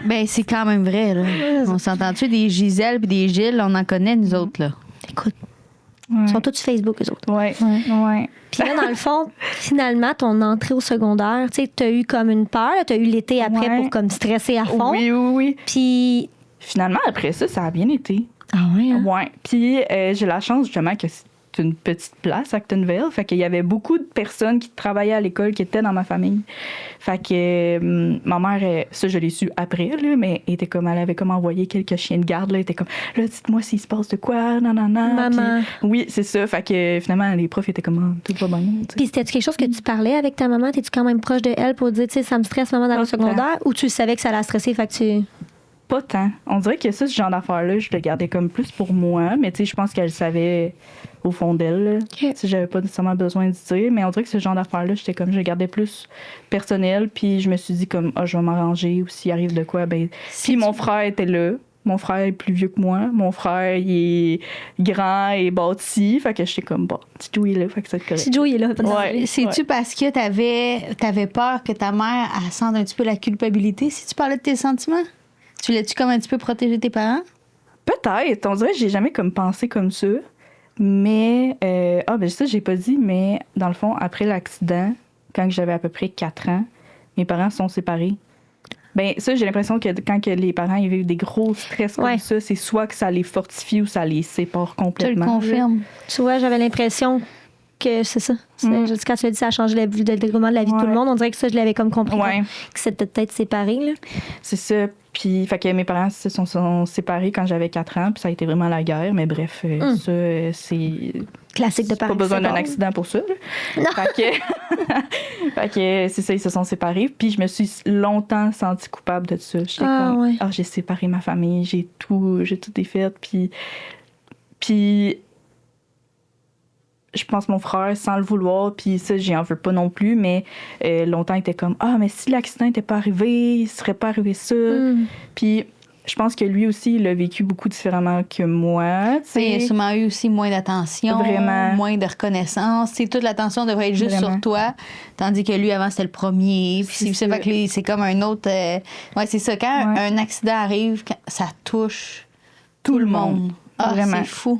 Ben, c'est quand même vrai. Là. On s'entend-tu des Gisèle puis des Gilles, on en connaît, nous autres. Là. Écoute. Ils sont tous sur Facebook, eux autres. Oui. Puis là, dans le fond, finalement, ton entrée au secondaire, tu sais, t'as eu comme une peur, t'as eu l'été après pour comme stresser à fond. Oui. Puis... Finalement, après ça a bien été. Ah oui, hein? Ouais. Puis j'ai la chance, justement, que c'est une petite place, Actonville. Fait qu'il y avait beaucoup de personnes qui travaillaient à l'école qui étaient dans ma famille. Fait que ma mère, ça, je l'ai su après, là, mais elle avait comme envoyé quelques chiens de garde. Là, elle était comme, là, dites-moi s'il se passe de quoi, nanana. Maman. Puis, oui, c'est ça. Fait que finalement, les profs étaient comme, tout va bien. Puis c'était quelque chose que tu parlais avec ta maman? T'es-tu quand même proche de elle pour dire, tu sais, ça me stresse, maman, dans le secondaire? Ou tu savais que ça allait stresser, fait que tu... Pas tant. On dirait que ça, ce genre d'affaires-là, je le gardais comme plus pour moi. Mais tu sais, je pense qu'elle savait au fond d'elle. Okay. J'avais pas nécessairement besoin de dire. Mais on dirait que ce genre d'affaires-là, j'étais comme, je le gardais plus personnel. Puis je me suis dit comme, je vais m'arranger. Ou s'il arrive de quoi, ben... Puis mon frère était là. Mon frère est plus vieux que moi. Mon frère, il est grand et bâti. Fait que j'étais comme, bon, petit Joe est là. Fait que c'est correct. Petit Joe est là. Ouais. C'est-tu parce que t'avais peur que ta mère elle sente un petit peu la culpabilité si tu parlais de tes sentiments? Tu voulais-tu comme un petit peu protéger tes parents? Peut-être. On dirait que j'ai jamais comme pensé comme ça. Mais, ben ça, j'ai pas dit, mais dans le fond, après l'accident, quand j'avais à peu près 4 ans, mes parents se sont séparés. Ben ça, j'ai l'impression que quand que les parents ils vivent des gros stress comme ça, c'est soit que ça les fortifie ou ça les sépare complètement. Tu le confirmes. Tu vois, j'avais l'impression que c'est ça. Quand tu l'as dit, ça a changé le déroulement de la vie de tout le monde. On dirait que ça, je l'avais comme compris. Que c'était peut-être séparé. Là. C'est ça. Puis, fait que mes parents se sont séparés quand j'avais 4 ans, puis ça a été vraiment la guerre. Mais bref, ça, c'est... Classique de parents. Pas besoin d'un accident pour ça. Fait que c'est ça, ils se sont séparés. Puis je me suis longtemps sentie coupable de ça. J'étais comme, j'ai séparé ma famille, j'ai tout défait. Puis je pense mon frère, sans le vouloir, puis ça, j'y en veux pas non plus, mais longtemps, il était comme, mais si l'accident n'était pas arrivé, il serait pas arrivé ça. Puis je pense que lui aussi, il l'a vécu beaucoup différemment que moi. Il a sûrement eu aussi moins d'attention, moins de reconnaissance. T'sais, toute l'attention devrait être juste sur toi, tandis que lui, avant, c'était le premier. Puis c'est que c'est comme un autre... c'est ça. Quand un accident arrive, ça touche tout le monde. Vraiment. C'est fou.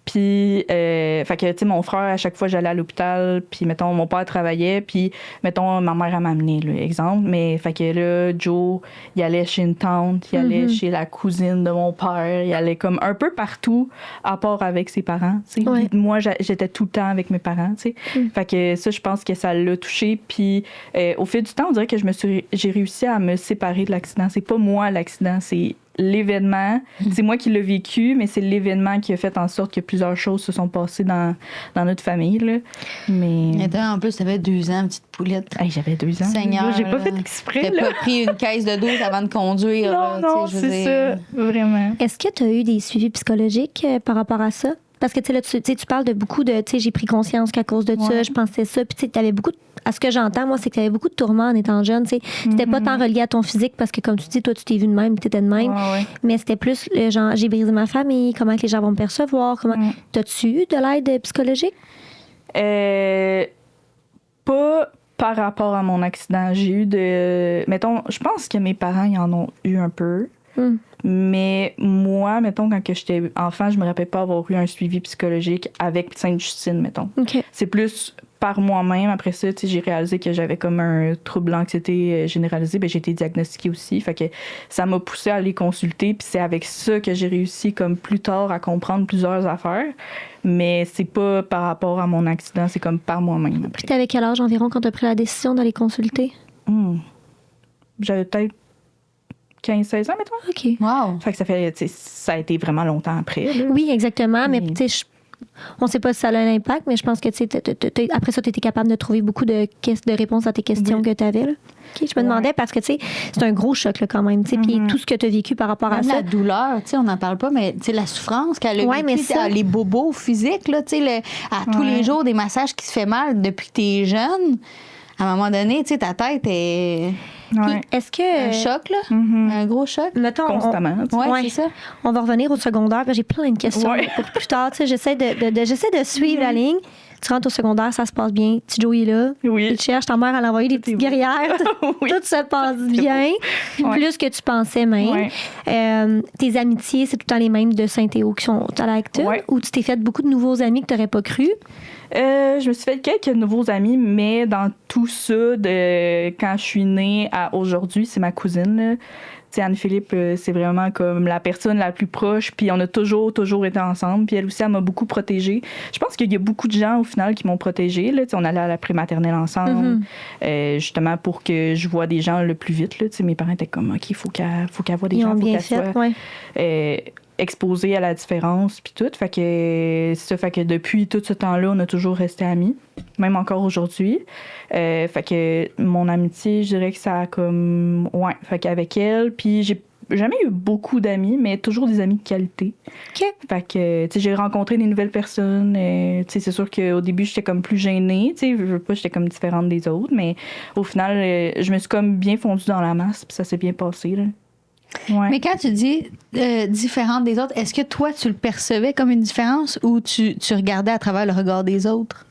Puis, fait que, tu sais, mon frère, à chaque fois, j'allais à l'hôpital, puis, mettons, mon père travaillait, puis, mettons, ma mère, elle m'amenait, exemple. Mais, fait que là, Joe, il allait chez une tante, il allait chez la cousine de mon père, il allait comme un peu partout, à part avec ses parents, tu sais. Puis, moi, j'étais tout le temps avec mes parents, tu sais. Fait que ça, je pense que ça l'a touché. Puis, au fil du temps, on dirait que j'ai réussi à me séparer de l'accident. C'est pas moi, l'accident, c'est l'événement. C'est moi qui l'ai vécu, mais c'est l'événement qui a fait en sorte que plusieurs choses se sont passées dans notre famille. Là. Mais... En plus, t'avais 2 ans, petite poulette. Hey, j'avais 2 ans. Seigneur, j'ai pas fait exprès. T'as pas pris une caisse de 12 avant de conduire. Non, c'est ça. Vraiment. Est-ce que tu as eu des suivis psychologiques par rapport à ça? Parce que tu parles de beaucoup de... Tu sais, j'ai pris conscience qu'à cause de ça, je pensais ça. Puis tu avais beaucoup... À ce que j'entends, moi, c'est que tu avais beaucoup de tourments en étant jeune. C'était pas tant relié à ton physique parce que, comme tu dis, toi, tu t'es vu de même, tu étais de même. Mais c'était plus genre, j'ai brisé ma famille, comment que les gens vont me percevoir. T'as-tu eu de l'aide psychologique? par rapport à mon accident. J'ai eu mettons, je pense que mes parents, ils en ont eu un peu. Mais moi, mettons, quand j'étais enfant, je me rappelle pas avoir eu un suivi psychologique avec Sainte-Justine, mettons. OK. C'est plus par moi-même. Après ça, j'ai réalisé que j'avais comme un trouble d'anxiété généralisé. J'ai été diagnostiquée aussi. Fait que ça m'a poussée à aller consulter. Puis c'est avec ça que j'ai réussi comme plus tard à comprendre plusieurs affaires. Mais c'est pas par rapport à mon accident, c'est comme par moi-même. Puis t'avais quel âge environ quand t'as pris la décision d'aller consulter? J'avais peut-être 15-16 ans, mettons. OK. Wow. Fait que ça a été vraiment longtemps après. Là. Oui, exactement. Mais tu sais, on sait pas si ça a un impact, mais je pense que après ça, tu étais capable de trouver beaucoup de réponses à tes questions que tu avais. OK, je me demandais parce que c'est un gros choc là, quand même. Puis tout ce que tu as vécu par rapport à ça. La douleur, on n'en parle pas, mais la souffrance qu'elle a vécue, les bobos physiques, là, à tous les jours, des massages qui se fait mal depuis que tu es jeune. À un moment donné, ta tête est. Ouais. Est-ce que. Un choc, là? Un gros choc? Mettons, constamment. Oui, c'est ça. On va revenir au secondaire. J'ai plein de questions pour plus tard. J'essaie de suivre la ligne. Tu rentres au secondaire, ça se passe bien. Petit Joey est là. Oui. Il te cherche. Ta mère, elle a envoyé des petites guerrières. Oui. Tout se passe bien. Plus que tu pensais même. Tes amitiés, c'est tout le temps les mêmes de Saint-Théo qui sont à l'acteur. Ou tu t'es fait beaucoup de nouveaux amis que tu n'aurais pas cru? Je me suis fait quelques nouveaux amis, mais dans tout ça, de quand je suis née à aujourd'hui, c'est ma cousine. Anne-Philippe, c'est vraiment comme la personne la plus proche, puis on a toujours été ensemble, puis elle aussi, elle m'a beaucoup protégée. Je pense qu'il y a beaucoup de gens, au final, qui m'ont protégée. Là. On allait à la prématernelle ensemble, justement pour que je vois des gens le plus vite. Là. Mes parents étaient comme, OK, faut qu'elle voie des gens, faut qu'elle soit exposée à la différence, puis tout. Fait que depuis tout ce temps-là, on a toujours resté amis, même encore aujourd'hui. Fait que mon amitié, je dirais que ça a comme... Ouais, fait qu'avec elle, puis j'ai jamais eu beaucoup d'amis, mais toujours des amis de qualité. OK. Fait que, j'ai rencontré des nouvelles personnes. C'est sûr qu'au début, j'étais comme plus gênée. Je veux pas, j'étais comme différente des autres, mais au final, je me suis comme bien fondue dans la masse, puis ça s'est bien passé, là. Ouais. Mais quand tu dis différente des autres, est-ce que toi, tu le percevais comme une différence ou tu regardais à travers le regard des autres?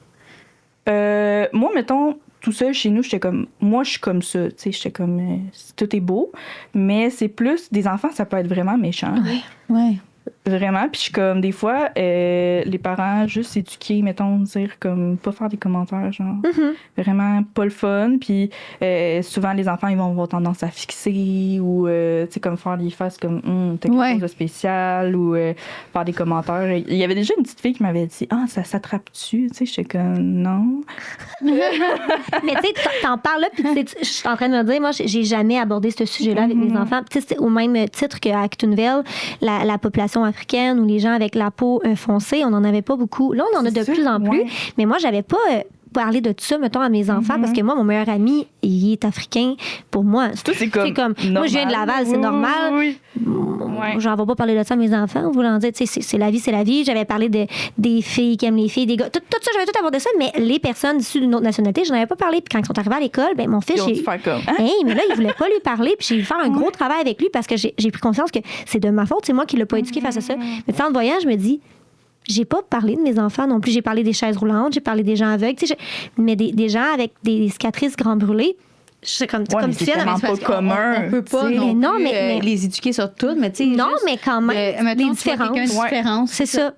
Moi, mettons, tout seul chez nous, j'étais comme... Moi, je suis comme ça. J'étais comme... tout est beau. Mais c'est plus... Des enfants, ça peut être vraiment méchant. Oui. Vraiment. Puis je suis comme... Des fois, les parents, juste éduquer, mettons, dire comme... Pas faire des commentaires, genre... Vraiment pas le fun. Puis souvent, les enfants, ils vont avoir tendance à fixer ou, tu sais, comme faire des faces comme... t'as quelque chose de spécial ou faire des commentaires. Il y avait déjà une petite fille qui m'avait dit... Ah, ça s'attrape-tu? Tu sais, j'étais comme... Non. Mais tu sais, t'en parles là, puis je suis en train de me dire, moi, j'ai jamais abordé ce sujet-là avec mes enfants. Tu sais, c'est au même titre qu'à Actonville, la population africaine ou les gens avec la peau foncée, on n'en avait pas beaucoup. Là, on en a de plus en plus. Mais moi, j'avais pas parlé de tout ça, mettons, à mes enfants, parce que moi, mon meilleur ami, il est africain. Pour moi, c'est comme moi, je viens de Laval, c'est normal. Oui. J'en vais pas parler de ça à mes enfants. Voulant dire, tu sais, c'est la vie, c'est la vie. J'avais parlé des filles qui aiment les filles, des gars. Tout ça, j'avais tout abordé ça, mais les personnes issues d'une autre nationalité, j'en avais pas parlé. Puis quand ils sont arrivés à l'école, ben mon fils, mais là, il voulait pas lui parler. Puis j'ai dû faire un gros travail avec lui parce que j'ai pris conscience que c'est de ma faute. C'est moi qui l'ai pas éduqué face à ça. Mais en le voyant, je me dis, j'ai pas parlé de mes enfants non plus. J'ai parlé des chaises roulantes, j'ai parlé des gens aveugles, mais des gens avec des cicatrices grand brûlées. C'est comme tu fais dans pas commun. On peut pas non plus, mais les éduquer sur tout, mais tu sais. Non, mais quand même, les différences. C'est ça.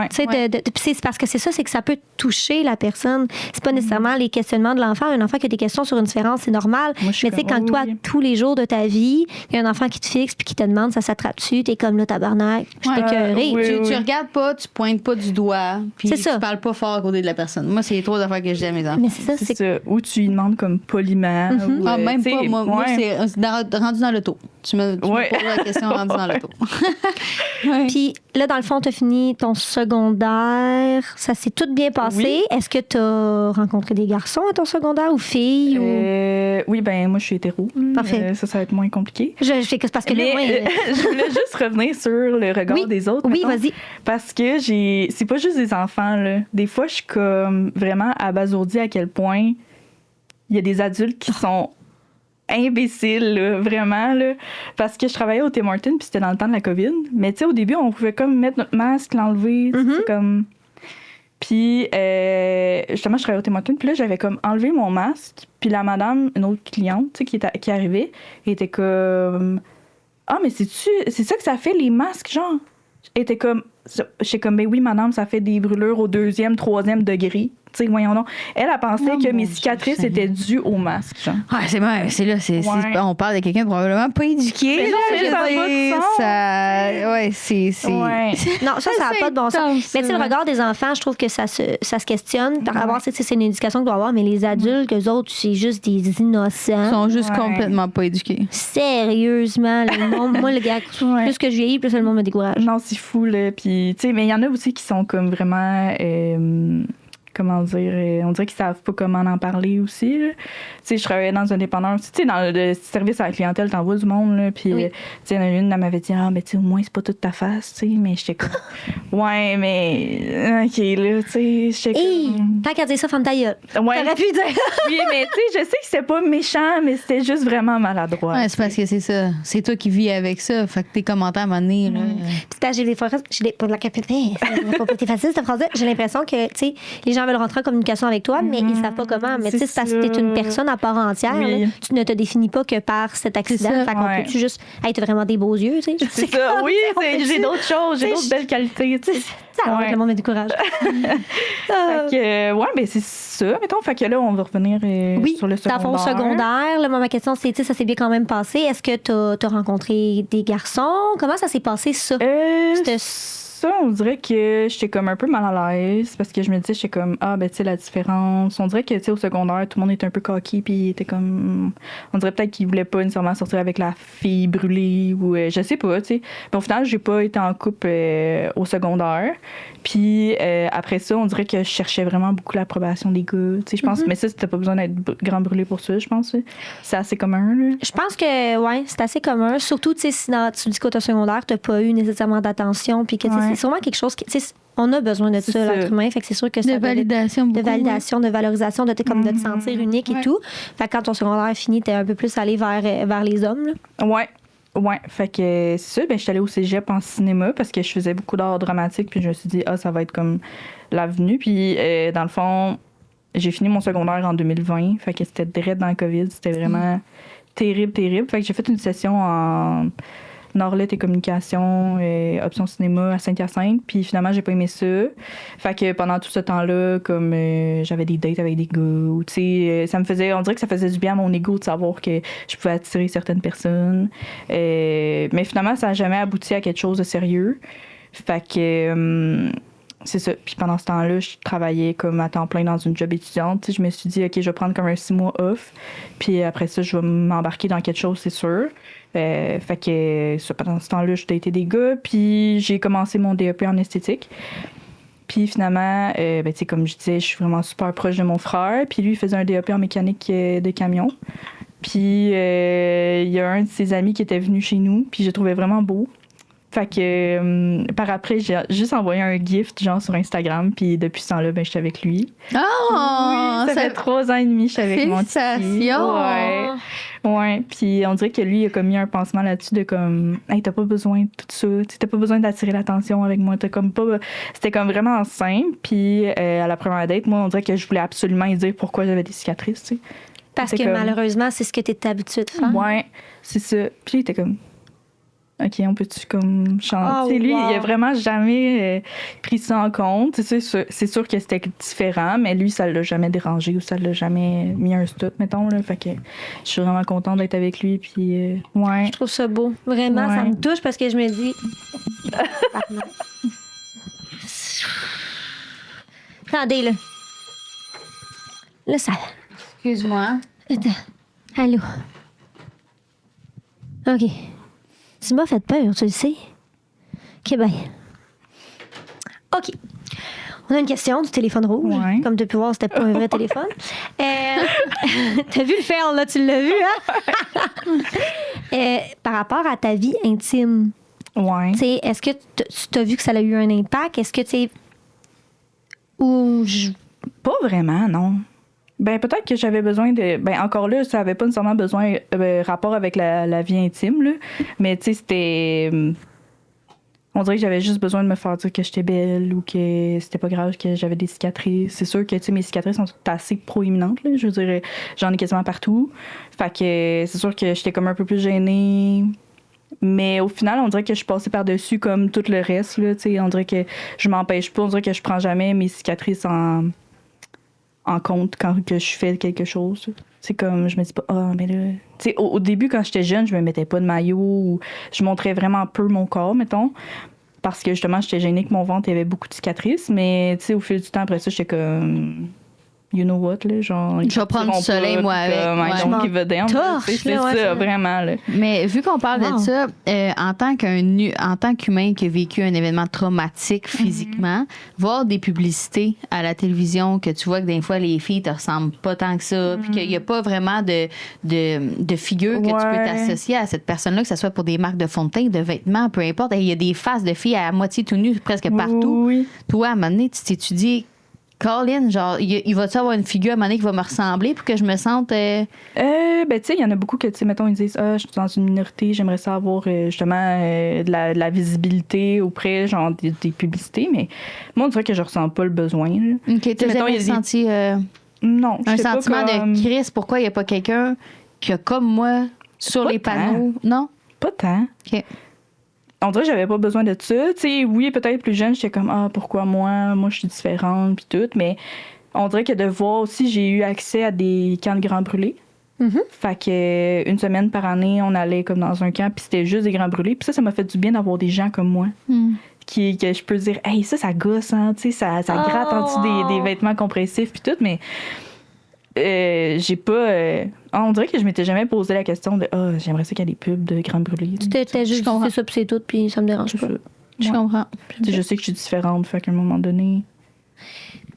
C'est parce que c'est que ça peut toucher la personne. C'est pas nécessairement les questionnements de l'enfant. Un enfant qui a des questions sur une différence, c'est normal. Mais tu sais, quand toi, tous les jours de ta vie, il y a un enfant qui te fixe puis qui te demande ça s'attrape-tu, t'es comme là, tabarnak, je suis écœurée. Tu regardes pas, tu pointes pas du doigt, puis tu parles pas fort à côté de la personne. Moi, c'est les trois affaires que je dis à mes enfants. Mais c'est ça. Ou tu lui demandes comme poliment. Même pas. Moi c'est rendu dans l'auto. Tu me poses la question rendu dans l'auto. Puis là, dans le fond, tu as fini ton secondaire. Ça s'est tout bien passé. Oui. Est-ce que tu as rencontré des garçons à ton secondaire ou filles? Oui, ben moi, je suis hétéro. Parfait. Ça va être moins compliqué. Parce que je voulais juste revenir sur le regard des autres. Oui, vas-y. Parce que c'est pas juste des enfants. Là. Des fois, je suis comme vraiment abasourdie à quel point il y a des adultes qui sont imbéciles, là, vraiment, là, parce que je travaillais au Tim Hortons puis c'était dans le temps de la COVID. Mais tu sais, au début, on pouvait comme mettre notre masque, l'enlever, c'est comme... Puis, justement, je travaillais au Tim Hortons. Puis là, j'avais comme enlevé mon masque. Puis la madame, une autre cliente, tu sais, qui arrivait, était comme... Ah, mais c'est ça que ça fait, les masques, genre? Elle était comme... J'étais comme, ben oui, madame, ça fait des brûlures au 2e, 3e degré. Tu sais, voyons donc. Elle a pensé que mes cicatrices étaient dues au masque, genre. Ah, c'est là, on parle de quelqu'un probablement pas éduqué. Mais non, mais ça n'a pas de sens. Ouais. Non, ça n'a pas de bon sens. Mais tu sais, le regard des enfants, je trouve que ça se questionne par rapport, c'est une éducation qu'il doit avoir, mais les adultes, eux autres, c'est juste des innocents. Ils sont juste complètement pas éduqués. Sérieusement, le monde, moi, le gars, plus que je vieillis, plus le monde me décourage. Non, c'est fou, là. Puis, tu sais, mais il y en a aussi qui sont comme vraiment... comment dire, on dirait qu'ils savent pas comment en parler aussi. Tu sais, je travaillais dans un dépanneur aussi. Tu sais, dans le service à la clientèle, t'envoies du monde, là. Puis, tu sais, il y en a une, elle m'avait dit, ah, mais tu sais, au moins, c'est pas toute ta face, tu sais. Mais j'étais comme, ouais, mais, OK, là, tu sais, j'étais comme. Tant qu'à dire ça, ferme ta gueule. Ouais. T'aurais pu dire. Oui, mais tu sais, je sais que c'était pas méchant, mais c'était juste vraiment maladroit. Ouais, c'est parce que c'est ça. C'est toi qui vis avec ça. Fait que tes commentaires à un moment donné, là. Puis, j'ai des fois, pour la capitale, c'est facile cette phrase-là. J'ai l'impression que, tu sais, les gens veulent rentrer en communication avec toi, mais ils savent pas comment. Mais tu sais, c'est parce que t'es une personne à part entière. Oui. Là, tu ne te définis pas que par cet accident. Fait qu'on peut-tu juste. Hey, t'as vraiment des beaux yeux, tu sais. C'est ça, oui, j'ai d'autres choses, j'ai d'autres belles qualités, tu sais. Ça va, le monde me décourage. Fait que, ouais, ben c'est ça, mettons. Fait que là, on va revenir sur le secondaire. Dans le secondaire, là, moi, ma question, c'est, tu sais, ça s'est bien quand même passé. Est-ce que t'as rencontré des garçons? Comment ça s'est passé, ça? Ça, on dirait que j'étais comme un peu mal à l'aise parce que je me disais, j'étais comme, ah, ben, tu sais, la différence. On dirait que, tu sais, au secondaire, tout le monde était un peu coquille, puis il était comme. On dirait peut-être qu'il voulait pas nécessairement sortir avec la fille brûlée ou je sais pas, tu sais. Mais au final, j'ai pas été en couple au secondaire. Puis après ça, on dirait que je cherchais vraiment beaucoup l'approbation des gars. Tu sais, je pense, mais ça, c'était pas besoin d'être grand brûlé pour ça, je pense. C'est assez commun, là. Je pense que, ouais, c'est assez commun. Surtout, tu sais, si tu dis qu'au secondaire, t'as pas eu nécessairement d'attention, puis que, c'est sûrement quelque chose qui, tu sais, on a besoin de ça, l'être humain. Fait que c'est sûr que ça. De validation, de validation, de valorisation, de te sentir unique et tout. Fait que quand ton secondaire fini, t'es un peu plus allé vers les hommes, là. Ouais, fait que c'est ça. Ben, je suis allée au cégep en cinéma parce que je faisais beaucoup d'art dramatique, puis je me suis dit, ça va être comme l'avenue. Puis, dans le fond, j'ai fini mon secondaire en 2020, fait que c'était direct dans le COVID. C'était vraiment terrible. Fait que j'ai fait une session en Nord-Lettres et communication, option cinéma à Saint-Hyacinthe. Puis finalement, j'ai pas aimé ça. Fait que pendant tout ce temps-là, comme j'avais des dates avec des gars, tu sais, ça me faisait, on dirait que ça faisait du bien à mon ego de savoir que je pouvais attirer certaines personnes. Mais finalement, ça n'a jamais abouti à quelque chose de sérieux. Fait que c'est ça. Puis pendant ce temps-là, je travaillais comme à temps plein dans une job étudiante. Tu sais, je me suis dit, OK, je vais prendre comme un 6 mois off. Puis après ça, je vais m'embarquer dans quelque chose, c'est sûr. Fait que pendant ce temps-là, j'ai daté des gars. Puis j'ai commencé mon DEP en esthétique. Puis finalement, tu sais, comme je disais, je suis vraiment super proche de mon frère. Puis lui, il faisait un DEP en mécanique de camion. Puis il y a un de ses amis qui était venu chez nous. Puis j'ai trouvé vraiment beau. Fait que par après, j'ai juste envoyé un gift genre sur Instagram, puis depuis ce temps-là, ben j'étais avec lui. Oh! Oui, ça fait 3 ans et demi que je suis avec mon petit. Félicitations! Ouais. Puis on dirait que lui, il a comme mis un pansement là-dessus de comme, hey, t'as pas besoin de tout ça, t'as pas besoin d'attirer l'attention avec moi, t'as comme pas. C'était comme vraiment simple. Puis à la première date, moi, on dirait que je voulais absolument lui dire pourquoi j'avais des cicatrices, tu sais. Parce que malheureusement, c'est ce que t'es habitué de faire. Ouais, c'est ça. Puis il était comme, OK, on peut-tu comme chanter? Lui, il a vraiment jamais pris ça en compte. C'est sûr que c'était différent, mais lui, ça l'a jamais dérangé ou ça l'a jamais mis un stop, mettons. Là. Fait que je suis vraiment contente d'être avec lui. Puis, ouais. Je trouve ça beau. Vraiment, ça me touche parce que je me dis... Attendez, là. Là, ça... Excuse-moi. Attends. Allô? OK. Tu m'as fait peur, tu le sais. OK, ben. OK. On a une question du téléphone rouge. Ouais. Comme tu peux voir, c'était pas un vrai téléphone. T'as vu le fail, là? Tu l'as vu, hein? Par rapport à ta vie intime, est-ce que tu as vu que ça a eu un impact? Est-ce que tu sais... Pas vraiment, non. Ben peut-être que j'avais besoin de... Ben encore là, ça avait pas nécessairement besoin rapport avec la vie intime, là. Mais tu sais, c'était... On dirait que j'avais juste besoin de me faire dire que j'étais belle ou que c'était pas grave que j'avais des cicatrices. C'est sûr que mes cicatrices sont assez proéminentes. Là. Je veux dire, j'en ai quasiment partout. Fait que c'est sûr que j'étais comme un peu plus gênée. Mais au final, on dirait que je suis passée par-dessus comme tout le reste. Là, on dirait que je m'empêche pas. On dirait que je prends jamais mes cicatrices en compte quand que je fais quelque chose. C'est comme, je me dis pas, mais là... Au début, quand j'étais jeune, je me mettais pas de maillot ou je montrais vraiment peu mon corps, mettons. Parce que justement, j'étais gênée que mon ventre avait beaucoup de cicatrices. Mais au fil du temps, après ça, j'étais comme... You know what, là, genre... Je vais prendre du soleil, moi, avec. I don't give a damn. C'est ça, vraiment, là. Mais vu qu'on parle de ça, en tant qu'humain qui a vécu un événement traumatique physiquement, voir des publicités à la télévision que tu vois que des fois, les filles te ressemblent pas tant que ça, puis qu'il n'y a pas vraiment de figure que tu peux t'associer à cette personne-là, que ce soit pour des marques de fond de teint, de vêtements, peu importe. Il y a des faces de filles à moitié tout nues presque partout. Oui. Toi, à un moment donné, tu t'étudies... Colin, genre, il va-tu avoir une figure à un moment donné qui va me ressembler pour que je me sente... Ben, tu sais, il y en a beaucoup que, tu sais, mettons, ils disent « je suis dans une minorité, j'aimerais ça avoir, justement, de la visibilité auprès, genre, des publicités. » Mais moi, on dirait que je ressens pas le besoin. Là. OK, t'as jamais ressenti non, un sentiment comme... de crise? Pourquoi il n'y a pas quelqu'un qui a, comme moi, sur Pas les tant. panneaux? Non? Pas tant. OK. On dirait que j'avais pas besoin de ça. Tu sais, oui, peut-être plus jeune, j'étais comme pourquoi moi? Moi, je suis différente, puis tout. Mais on dirait que de voir aussi, j'ai eu accès à des camps de grands brûlés. Fait que une semaine par année, on allait comme dans un camp, puis c'était juste des grands brûlés. Puis ça m'a fait du bien d'avoir des gens comme moi. Que je peux dire, hey, ça gosse, hein, tu sais, ça gratte en dessous des vêtements compressifs, puis tout. Mais j'ai pas. On dirait que je m'étais jamais posé la question de j'aimerais ça qu'il y ait des pubs de grands brûlés. T'es juste dit, c'est ça, puis c'est tout, puis ça me dérange pas. Je comprends. Je sais que je suis différente, fait qu'à un moment donné.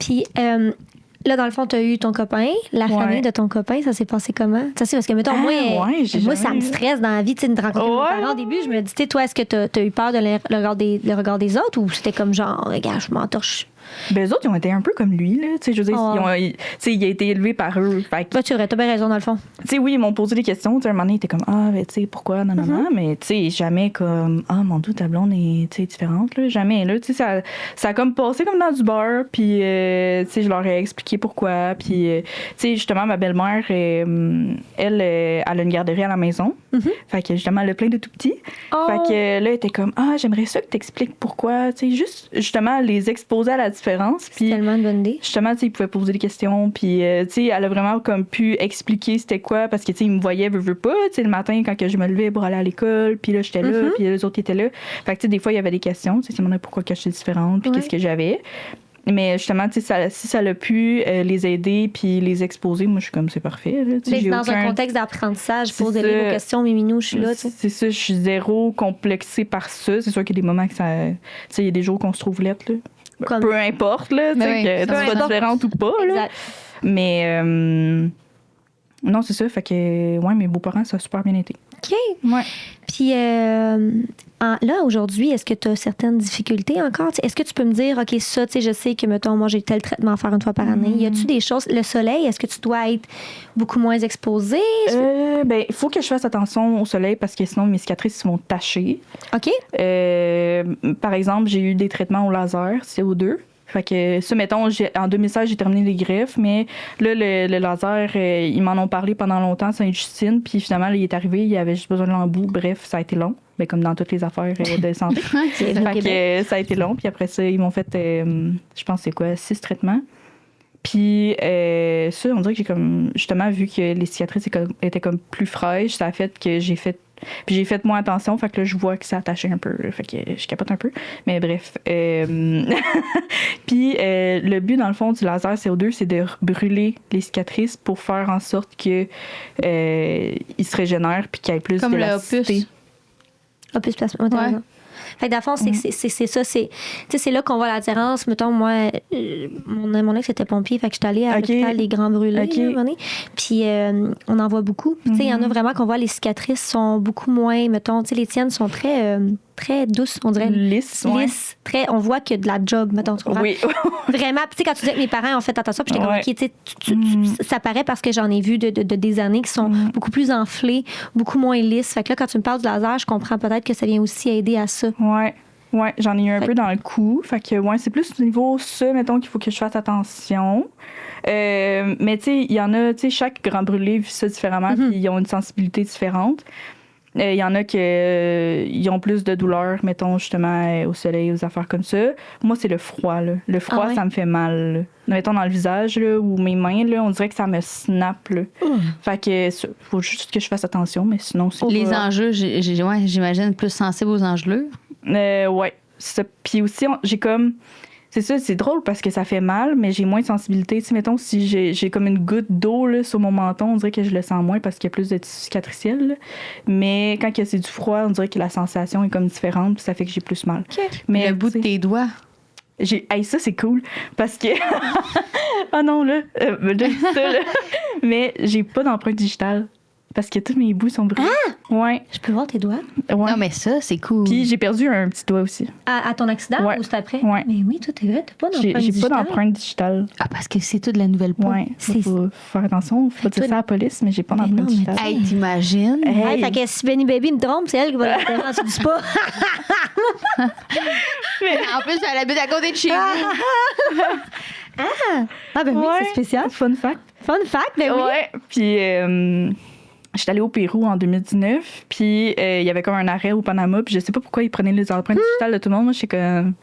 Puis là, dans le fond, tu as eu ton copain, la famille de ton copain, ça s'est passé comment? Ça, c'est parce que, mettons, moi, ça me stresse dans la vie, tu sais, de rencontrer mes parents. Au début, je me dis, tu sais, toi, est-ce que tu as eu peur de le regard des autres ou c'était comme genre, regarde, je m'entorche? Ben, eux autres, ils ont été un peu comme lui, là. Tu sais, je veux dire, il a été élevé par eux. Fait que, tu as bien raison, dans le fond. tu sais, oui, ils m'ont posé des questions. Tu sais, à un moment donné, ils étaient comme, ben, tu sais, pourquoi, non, mais, tu sais, jamais comme, mon Dieu, ta blonde est, tu sais, différente, là. Jamais, là. Tu sais, ça a comme passé comme dans du beurre. Puis, tu sais, je leur ai expliqué pourquoi. Puis, tu sais, justement, ma belle-mère, elle a une garderie à la maison. Fait que, justement, elle a plein de tout petits. Fait que, là, elle était comme, j'aimerais ça que tu expliques pourquoi. Tu sais, juste, justement, les exposer à la différence. C'est tellement une bonne idée. Justement, tu sais, ils pouvaient poser des questions. Puis, tu sais, elle a vraiment comme pu expliquer c'était quoi. Parce que, tu sais, ils me voyaient, veux pas. Tu sais, le matin, quand que je me levais pour aller à l'école. Puis là, j'étais là. Puis les autres étaient là. Fait que, tu sais, des fois, il y avait des questions. Tu sais, ils se demandaient pourquoi j'étais différente. Puis qu'est-ce que j'avais. Mais justement, tu sais, si ça a pu les aider puis les exposer, moi, je suis comme, c'est parfait. Là, mais dans un contexte d'apprentissage, posez-les vos questions, Miminou, je suis là. C'est ça, je suis zéro complexée par ça. C'est sûr qu'il y a des moments que ça... Tu sais, il y a des jours qu'on se trouve lettres, là. Peu importe, là, tu sais, que tu sois différente ou pas, là. Exact. Mais non, c'est ça, fait que, mes beaux-parents, ça a super bien été. OK. Ouais. Puis là, aujourd'hui, est-ce que tu as certaines difficultés encore? T'sais, est-ce que tu peux me dire, OK, ça, tu sais, je sais que, mettons, moi, j'ai tel traitement à faire une fois par année. Y a-tu des choses? Le soleil, est-ce que tu dois être beaucoup moins exposé? Ben, il faut que je fasse attention au soleil parce que sinon, mes cicatrices vont tacher. OK. Par exemple, j'ai eu des traitements au laser, CO2. Fait que ça, mettons, en 2016, j'ai terminé les greffes, mais là, le laser, ils m'en ont parlé pendant longtemps, Sainte-Justine, puis finalement, là, il est arrivé, il avait juste besoin de l'embout. Bref, ça a été long, mais comme dans toutes les affaires de santé. Fait que ça a été long, puis après ça, ils m'ont fait, je pense, 6 traitements. Puis ça, on dirait que j'ai comme, justement, vu que les cicatrices étaient comme plus fraîches, ça a fait que j'ai fait moins attention, fait que là, je vois que ça attachait un peu, fait que je capote un peu. Mais bref. Puis le but, dans le fond, du laser CO2, c'est de brûler les cicatrices pour faire en sorte que ils se régénèrent puis qu'il y ait plus d'élasticité. Opus plasma. Ouais. Fait que dans le fond, c'est ça. C'est là qu'on voit la différence. Mettons, moi, mon ex était pompier, fait que j'étais allée à l'hôpital des Grands Brûlés. Puis on en voit beaucoup. Tu sais, il y en a vraiment qu'on voit, les cicatrices sont beaucoup moins, mettons, tu sais, les tiennes sont très douces, on dirait. Lisses. On voit qu'il y a de la job, mettons, tu comprends? Oui. Vraiment, tu sais, quand tu dis que mes parents ont fait attention, puis j'étais comme, OK, tu sais, ça paraît parce que j'en ai vu de des années qui sont beaucoup plus enflées, beaucoup moins lisses. Fait que là, quand tu me parles du laser, je comprends peut-être que ça vient aussi aider à ça. Ouais. Ouais, j'en ai eu un peu dans le cou. Fait que, ouais, c'est plus au niveau ça, mettons, qu'il faut que je fasse attention. Mais, tu sais, il y en a, tu sais, chaque grand brûlé vit ça différemment, puis ils ont une sensibilité différente. Il y en a qui ils ont plus de douleur, mettons, justement, au soleil, aux affaires comme ça. Moi, c'est le froid, là. Le froid, ça me fait mal, là. Mettons, dans le visage, là, ou mes mains, là, on dirait que ça me snap, là. Fait que, faut juste que je fasse attention, mais sinon, c'est Les pas... enjeux, j'imagine, plus sensibles aux engelures. Ouais, c'est ça. Puis aussi, j'ai comme... C'est ça, c'est drôle parce que ça fait mal, mais j'ai moins de sensibilité. Tu sais, mettons, si j'ai comme une goutte d'eau là, sur mon menton, on dirait que je le sens moins parce qu'il y a plus de tissu cicatriciel. Là. Mais quand c'est du froid, on dirait que la sensation est comme différente, puis ça fait que j'ai plus mal. Mais le bout de tes doigts. Hey, ça, c'est cool parce que... Ah non, là, ça, là. Mais j'ai pas d'empreinte digitale. Parce que tous mes bouts sont brûlés. Ah! Ouais. Je peux voir tes doigts? Ouais. Non, mais ça, c'est cool. Puis j'ai perdu un petit doigt aussi. À ton accident Ouais. ou c'est après? Ouais. Mais oui, toi, t'as pas d'empreinte J'ai digitale. pas d'empreinte digitale. Ah, parce que c'est tout de la nouvelle peau. Ouais. Faut faire attention. Faut dire ça à la police, mais j'ai pas Mais non, d'empreinte mais digitale. Hey, t'imagines? Hey, fait que si Benny Baby me trompe, c'est elle qui va le faire. Tu dis pas. En plus, elle habite à côté de chez nous. Ah, ben oui, Ouais. c'est spécial. Fun fact. Fun fact, ben oui. Ouais. Puis j'étais allée au Pérou en 2019. Puis il y avait comme un arrêt au Panama. Puis je sais pas pourquoi ils prenaient les empreintes digitales de tout le monde. Moi, je suis comme...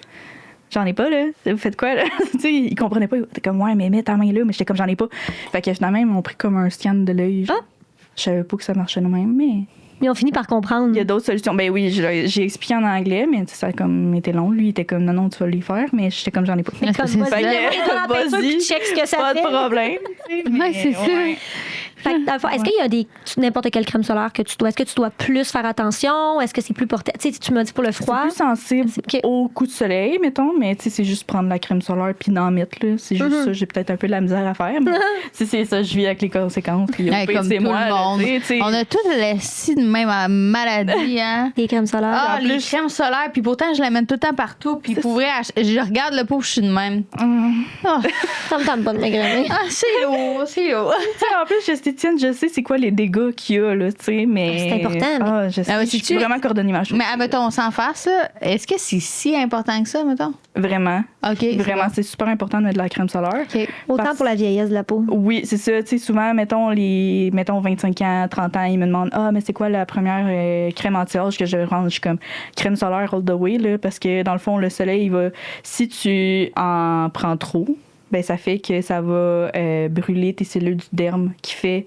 J'en ai pas, là. Vous faites quoi, là? Tu sais, ils comprenaient pas. Ils étaient comme, ouais, mais mets ta main là. Mais j'étais comme, j'en ai pas. Fait que finalement, ils m'ont pris comme un scan de l'œil. Ah. Je savais pas que ça marchait de même, mais... Ils ont fini par comprendre. Il y a d'autres solutions. Ben oui, j'ai expliqué en anglais, mais ça a comme été long. Lui, il était comme, non, tu vas lui faire. Mais j'étais comme, j'en ai pas. Mais comme c'est vas-y, ça. mets les doigts dans la peinture, puis check ce que ça pas fait. de problème. Ouais, c'est ça. Fait que, dans le fond, est-ce qu'il y a n'importe quelle crème solaire que tu dois... Est-ce que tu dois plus faire attention? Est-ce que c'est plus porté... Tu sais, tu m'as dit pour le C'est froid. plus sensible OK. au coup de soleil, mettons, mais tu sais, c'est juste prendre la crème solaire puis d'en mettre, là. C'est juste ça, j'ai peut-être un peu de la misère à faire, mais si c'est ça, je vis avec les conséquences. Puis au Hey, pire, comme c'est tout moi, le là, monde. tu sais. On a tous laissé de même maladie, hein? Les crèmes solaires. Ah, en les plus- crèmes solaires, puis pourtant, je l'amène tout le temps partout, puis pour vrai, je regarde le pot, je suis de même. Ah, Ça me tente pas de m'égrener. c'est lourd, c'est lourd. Tu sais, en plus, j'esthéticienne, je sais c'est quoi les dégâts qu'il y a, là, tu sais, mais... C'est important, mais- Ah, je sais, Ah ouais, je suis sais-tu- vraiment coordonnée ma chose. Mais admettons, sans face, là, est-ce que c'est si important que ça, mettons? Vraiment. OK. Vraiment, c'est super important de mettre de la crème solaire. OK. Autant Parce- pour la vieillesse de la peau. Oui, c'est ça. Tu sais, souvent, mettons 25 ans, 30 ans, ils me demandent, ah, mais c'est quoi la première crème anti-âge que je vais prendre? Je suis comme, crème solaire all the way, là, parce que dans le fond, le soleil, il va, si tu en prends trop, ben ça fait que ça va brûler tes cellules du derme, qui fait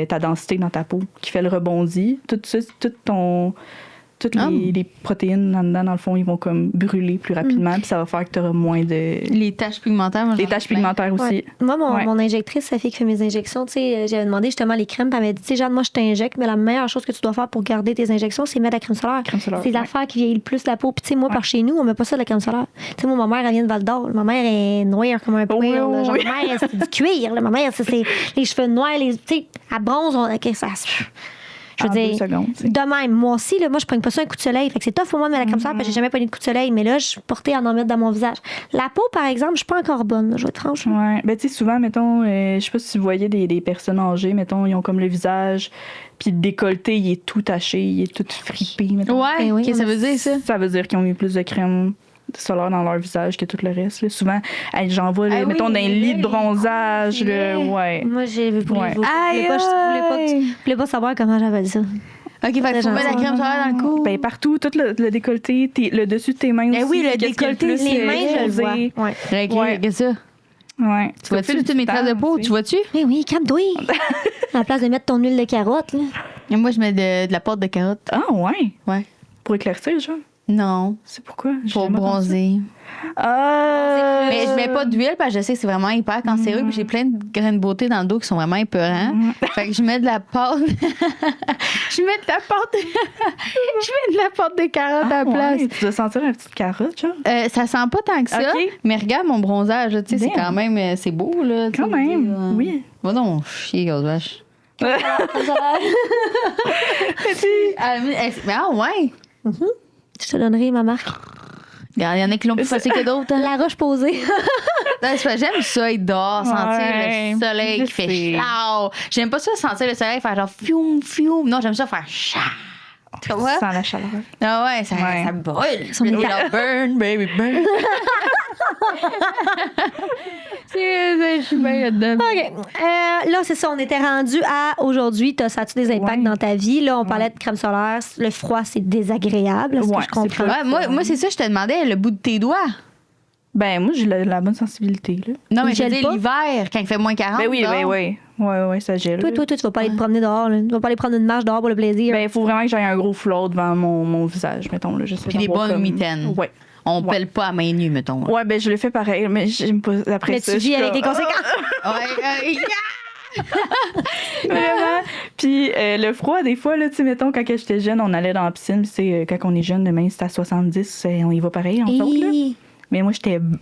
ta densité dans ta peau, qui fait le rebondi. Tout ça, toutes les protéines là-dedans, dans le fond, ils vont comme brûler plus rapidement, puis ça va faire que tu auras moins de... Les taches pigmentaires, moi, Les j'en ai taches plein. pigmentaires aussi. Ouais. Moi, Ouais. mon injectrice, sa fille qui fait mes injections, tu sais, j'avais demandé justement les crèmes, puis elle m'a dit, tu sais, Jeanne, moi, je t'injecte, mais la meilleure chose que tu dois faire pour garder tes injections, c'est mettre la crème solaire. Crème solaire, C'est ouais. l'affaire qui vieillit le plus la peau. Puis, tu sais, moi, par chez nous, on met pas ça de la crème solaire. Tu sais, moi, ma mère, elle vient de Val d'Or. Ma mère est noire comme un poil. Oui, là. Genre, oui. ma mère, c'est du cuir. Là. Ma mère, c'est les cheveux noirs. Tu sais, à bronze, ok, ça. Je veux En 2 dire, secondes, tu sais. de même, moi aussi, là, moi, je prends pas ça un coup de soleil. Fait que c'est tough pour moi de mettre la crème solaire parce que j'ai jamais pogné de coup de soleil. Mais là, je suis portée à en mettre dans mon visage. La peau, par exemple, je suis pas encore bonne. Là, je vais être franche. Ouais. Ben, tu sais, souvent, mettons, je sais pas si vous voyez des personnes âgées, mettons, ils ont comme le visage, puis le décolleté, il est tout taché, il est tout fripé, mettons. Ouais, Ben oui, qu'est-ce que ça veut dire, ça? Ça veut dire qu'ils ont mis plus de crème solaire dans leur visage que tout le reste. Là. Souvent, j'en vois, là, Ah oui, mettons, dans un les lit de vrais, bronzage, c'est là, vrai. ouais. Moi, j'ai voulu, Ouais. je voulais pas savoir comment j'avais ça. OK, fait qu'il faut mettre la crème solaire dans le cou. Ben, partout, tout le décolleté, le dessus de tes mains Ben aussi. oui, le qu'est-ce qui est décolleté, plus, Les mains, je le posé. vois. Ouais. Régler, Ouais. qu'est-ce que ça? Ouais. Tu vois-tu toutes mes traces de peau? Tu vois-tu? Mais oui, calme-toi. À la place de mettre ton huile de carotte, là. Et moi, je mets de la pâte de carotte. Ah, ouais. Ouais. Pour éclaircir, genre. Non, C'est pourquoi? J'ai pour jamais entendu bronzer. ça. Ah! Mais je mets pas d'huile parce que je sais que c'est vraiment hyper cancéreux. Puis j'ai plein de grains de beauté dans le dos qui sont vraiment épeurants. Fait que je mets de la pâte. Je mets de la pâte. Je mets de la pâte de carotte à la place. Ouais, tu dois sentir la petite carotte, genre. Ça sent pas tant que ça. Ok. Mais regarde mon bronzage, là, tu sais, c'est Damn. quand même. C'est beau, là. tu sais, Quand même, je veux dire, oui. Va donc chier, grosse vache. Mais ah ouais! Je te donnerai ma marque. Il y en a qui l'ont plus facile que d'autres. Hein. La roche posée. Non, c'est pas- j'aime ça être dehors, sentir Ouais, le soleil je qui fait sais. chaud. J'aime pas ça sentir le soleil faire genre fioum, fioum. Non, j'aime ça faire chat. Tu vois? Sans la chaleur. Ah ouais, ça brûle. Son état. Burn, baby, burn. Je suis bien là-dedans. OK. Là, c'est ça. On était rendu à aujourd'hui. Ça a-tu des impacts dans ta vie? Là, on parlait de crème solaire. Le froid, c'est désagréable. Est-ce que Ouais, je comprends? Ouais, moi, c'est ça, je te demandais, le bout de tes doigts. Ben, moi, j'ai la bonne sensibilité, là. Non, mais Il je veux gèle dire, pas? l'hiver, quand il fait moins 40. Ben oui, dehors. oui. Ouais, ça gèle. Toi, tu vas pas aller te promener dehors. Là. Tu vas pas aller prendre une marche dehors pour le plaisir. Ben, il faut vraiment que j'aie un gros flot devant mon visage, mettons, là. J'essaie Puis des d'avoir bonnes comme... mitaines. Ouais. On pèle pas à main nue, mettons. Ouais, ben, je le fais pareil, mais j'aime pas. Après mais ça, tu je suis vis avec comme- des conséquences. Vraiment. Puis le froid, des fois, là, tu sais, mettons, quand j'étais jeune, on allait dans la piscine, c'est quand on est jeune, même si c'est à 70, on y va pareil, on saute, là. Mais moi,